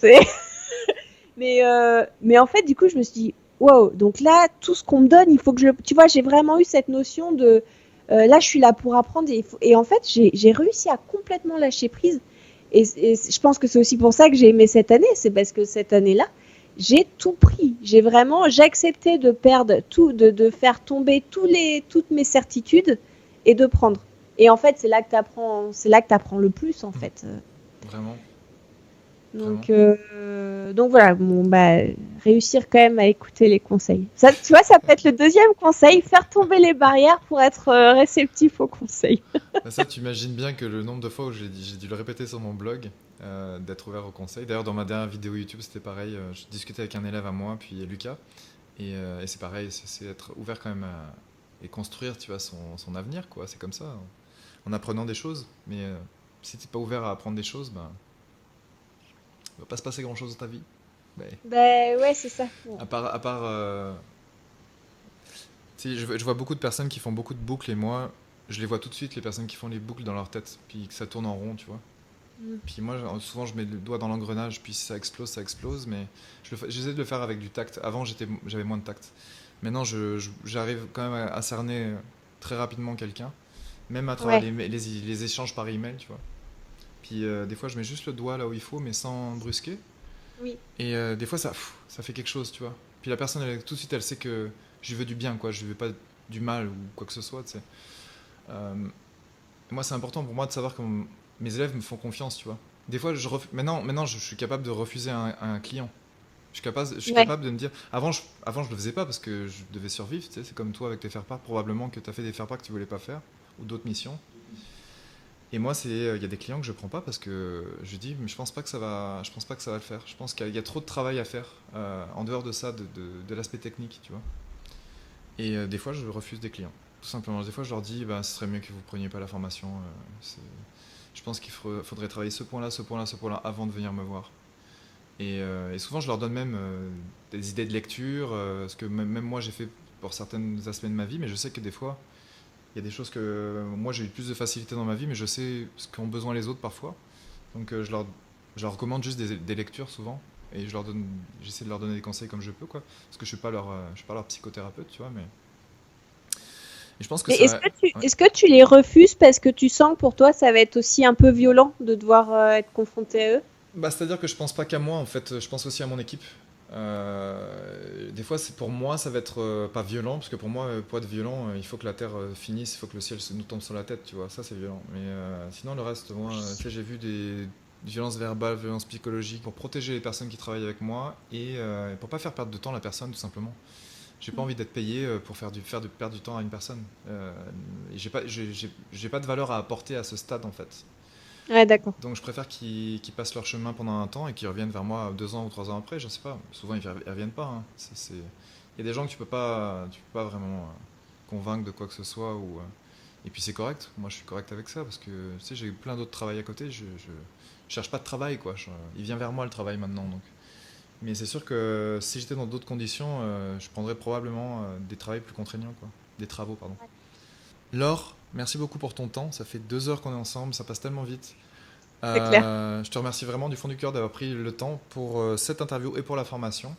mais en fait, du coup, je me suis dit, wow, donc là, tout ce qu'on me donne, il faut que je. Tu vois, j'ai vraiment eu cette notion de là, je suis là pour apprendre. Et en fait, j'ai réussi à complètement lâcher prise. Et je pense que c'est aussi pour ça que j'ai aimé cette année. C'est parce que cette année-là, j'ai tout pris. J'ai accepté de perdre tout, de faire tomber toutes mes certitudes et de prendre. Et en fait, c'est là que tu apprends le plus, en fait. Vraiment. Donc voilà, bon, bah, réussir quand même à écouter les conseils. Ça, tu vois, ça peut être le deuxième conseil, faire tomber les barrières pour être réceptif aux conseils. Ça, tu imagines bien que le nombre de fois où j'ai dû le répéter sur mon blog, d'être ouvert aux conseils. D'ailleurs, dans ma dernière vidéo YouTube, c'était pareil. Je discutais avec un élève à moi, puis Lucas. Et c'est pareil, c'est être ouvert quand même et construire, tu vois, son avenir, quoi. C'est comme ça, en apprenant des choses. Mais si tu n'es pas ouvert à apprendre des choses, ben... il va pas se passer grand chose dans ta vie. Ouais, c'est ça. Ouais. À part tu sais, je vois beaucoup de personnes qui font beaucoup de boucles et moi, je les vois tout de suite, les personnes qui font les boucles dans leur tête, puis que ça tourne en rond, tu vois. Puis moi, souvent, je mets le doigt dans l'engrenage, puis si ça explose, mais j'essaie de le faire avec du tact. Avant, j'avais moins de tact. Maintenant, j'arrive quand même à cerner très rapidement quelqu'un, même à travers les échanges par email, tu vois. Puis des fois, je mets juste le doigt là où il faut, mais sans brusquer. Oui. Et des fois, ça fait quelque chose, tu vois. Puis la personne, tout de suite, elle sait que je veux du bien, quoi. Je veux pas du mal ou quoi que ce soit, tu sais. Moi, c'est important pour moi de savoir que mes élèves me font confiance, tu vois. Des fois, maintenant, je suis capable de refuser un client. Je suis capable de me dire... Avant, je le faisais pas parce que je devais survivre, tu sais. C'est comme toi avec tes faire-part, probablement que tu as fait des faire-part que tu voulais pas faire, ou d'autres missions. Et moi, il y a des clients que je prends pas parce que je dis, mais je pense pas que ça va le faire. Je pense qu'il y a trop de travail à faire en dehors de ça, de l'aspect technique, tu vois. Et des fois, je refuse des clients, tout simplement. Des fois, je leur dis, bah, ce serait mieux que vous preniez pas la formation. Je pense qu'il faudrait travailler ce point-là, ce point-là, ce point-là avant de venir me voir. Et souvent, je leur donne même des idées de lecture, ce que même moi j'ai fait pour certains aspects de ma vie, mais je sais que des fois, il y a des choses que moi j'ai eu plus de facilité dans ma vie, mais je sais ce qu'ont besoin les autres parfois. Donc je leur recommande juste des lectures souvent, et j'essaie de leur donner des conseils comme je peux, quoi. Parce que je suis pas leur psychothérapeute, tu vois, mais. Et je pense que est-ce que tu les refuses parce que tu sens que pour toi ça va être aussi un peu violent de devoir être confronté à eux? Bah, c'est-à-dire que je pense pas qu'à moi, en fait, je pense aussi à mon équipe. Des fois, pour moi, ça va être pas violent, parce que pour moi, pour être violent, il faut que la terre finisse, il faut que le ciel nous tombe sur la tête, tu vois, ça c'est violent. Mais sinon, le reste, moi, tu sais, j'ai vu des violences verbales, violences psychologiques pour protéger les personnes qui travaillent avec moi et pour pas faire perdre de temps à la personne, tout simplement. J'ai pas envie d'être payé pour perdre du temps à une personne. Et j'ai pas de valeur à apporter à ce stade, en fait. Ouais, d'accord. Donc je préfère qu'ils passent leur chemin pendant un temps et qu'ils reviennent vers moi 2 ans ou 3 ans après, je sais pas. Souvent ils reviennent pas. Hein. Il y a des gens que tu peux pas vraiment convaincre de quoi que ce soit. Et puis c'est correct, moi je suis correct avec ça parce que tu sais, j'ai plein d'autres travail à côté, je cherche pas de travail, quoi. Il vient vers moi le travail maintenant. Donc. Mais c'est sûr que si j'étais dans d'autres conditions, je prendrais probablement des travaux plus contraignants, quoi. Des travaux, pardon. Laure, merci beaucoup pour ton temps. Ça fait 2 heures qu'on est ensemble, ça passe tellement vite. C'est clair. Je te remercie vraiment du fond du cœur d'avoir pris le temps pour cette interview et pour la formation.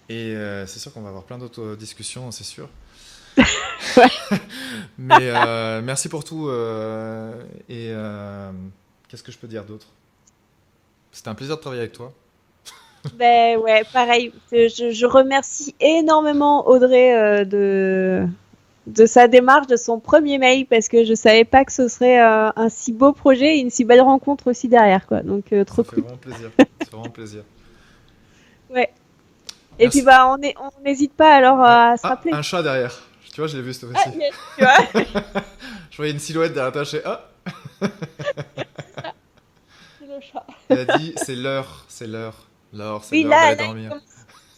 Et c'est sûr qu'on va avoir plein d'autres discussions, c'est sûr. Mais merci pour tout. Qu'est-ce que je peux dire d'autre? C'était un plaisir de travailler avec toi. Ben ouais, pareil. Je remercie énormément Audrey de sa démarche, de son premier mail, parce que je savais pas que ce serait un si beau projet et une si belle rencontre aussi derrière, quoi. Donc trop cool. Ça fait vraiment plaisir. C'est vraiment plaisir. Ouais. Merci. Et puis bah on n'hésite pas alors à se rappeler. Un chat derrière. Tu vois, je l'ai vu cette fois-ci. Ah, yes, tu vois. Je voyais une silhouette derrière toi, je sais, Elle a dit, c'est l'heure, c'est l'heure. Laure, c'est Oui, l'heure d'aller là, dormir.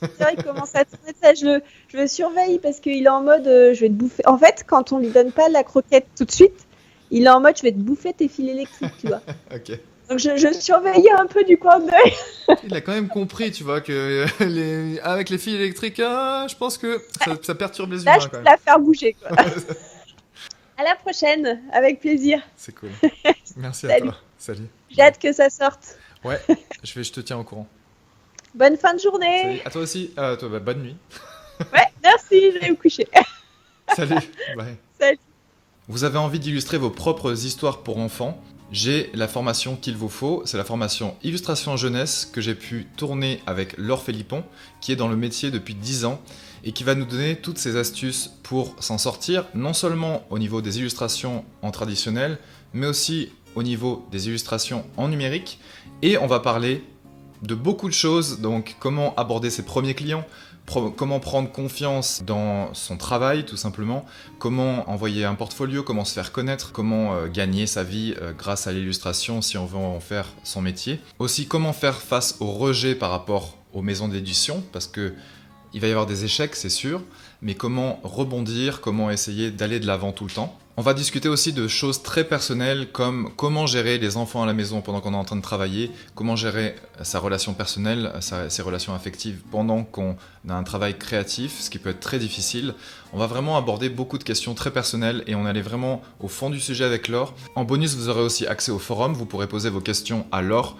il commence à tourner de ça. Je le surveille parce qu'il est en mode je vais te bouffer. En fait, quand on lui donne pas la croquette tout de suite, il est en mode je vais te bouffer tes fils électriques, tu vois. Ok. Donc je surveillais un peu du coin d'œil. Il a quand même compris, tu vois, que avec les fils électriques, je pense que ça perturbe les Là, humains je quand peux même. la faire bouger, quoi. À la prochaine, avec plaisir. C'est cool. Merci à Salut. toi. Salut. J'ai hâte que ça sorte. Ouais, je te tiens au courant. Bonne fin de Salut. journée. À toi aussi. Toi, bonne nuit. Ouais, merci, je vais me coucher. Salut. Bye. Salut. Vous avez envie d'illustrer vos propres histoires pour enfants? J'ai la formation qu'il vous faut, c'est la formation Illustration Jeunesse que j'ai pu tourner avec Laure Philippon, qui est dans le métier depuis 10 ans et qui va nous donner toutes ces astuces pour s'en sortir, non seulement au niveau des illustrations en traditionnel, mais aussi au niveau des illustrations en numérique. Et on va parler de beaucoup de choses, donc comment aborder ses premiers clients, comment prendre confiance dans son travail tout simplement, comment envoyer un portfolio, comment se faire connaître, comment gagner sa vie grâce à l'illustration si on veut en faire son métier. Aussi comment faire face au rejet par rapport aux maisons d'édition, parce que il va y avoir des échecs c'est sûr, mais comment rebondir, comment essayer d'aller de l'avant tout le temps. On va discuter aussi de choses très personnelles comme comment gérer les enfants à la maison pendant qu'on est en train de travailler, comment gérer sa relation personnelle, ses relations affectives pendant qu'on a un travail créatif, ce qui peut être très difficile. On va vraiment aborder beaucoup de questions très personnelles et on allait vraiment au fond du sujet avec Laure. En bonus, vous aurez aussi accès au forum, vous pourrez poser vos questions à Laure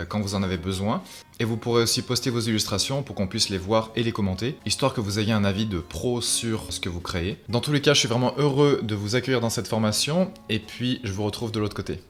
quand vous en avez besoin. Et vous pourrez aussi poster vos illustrations pour qu'on puisse les voir et les commenter, histoire que vous ayez un avis de pro sur ce que vous créez. Dans tous les cas, je suis vraiment heureux de vous accueillir dans cette formation, et puis je vous retrouve de l'autre côté.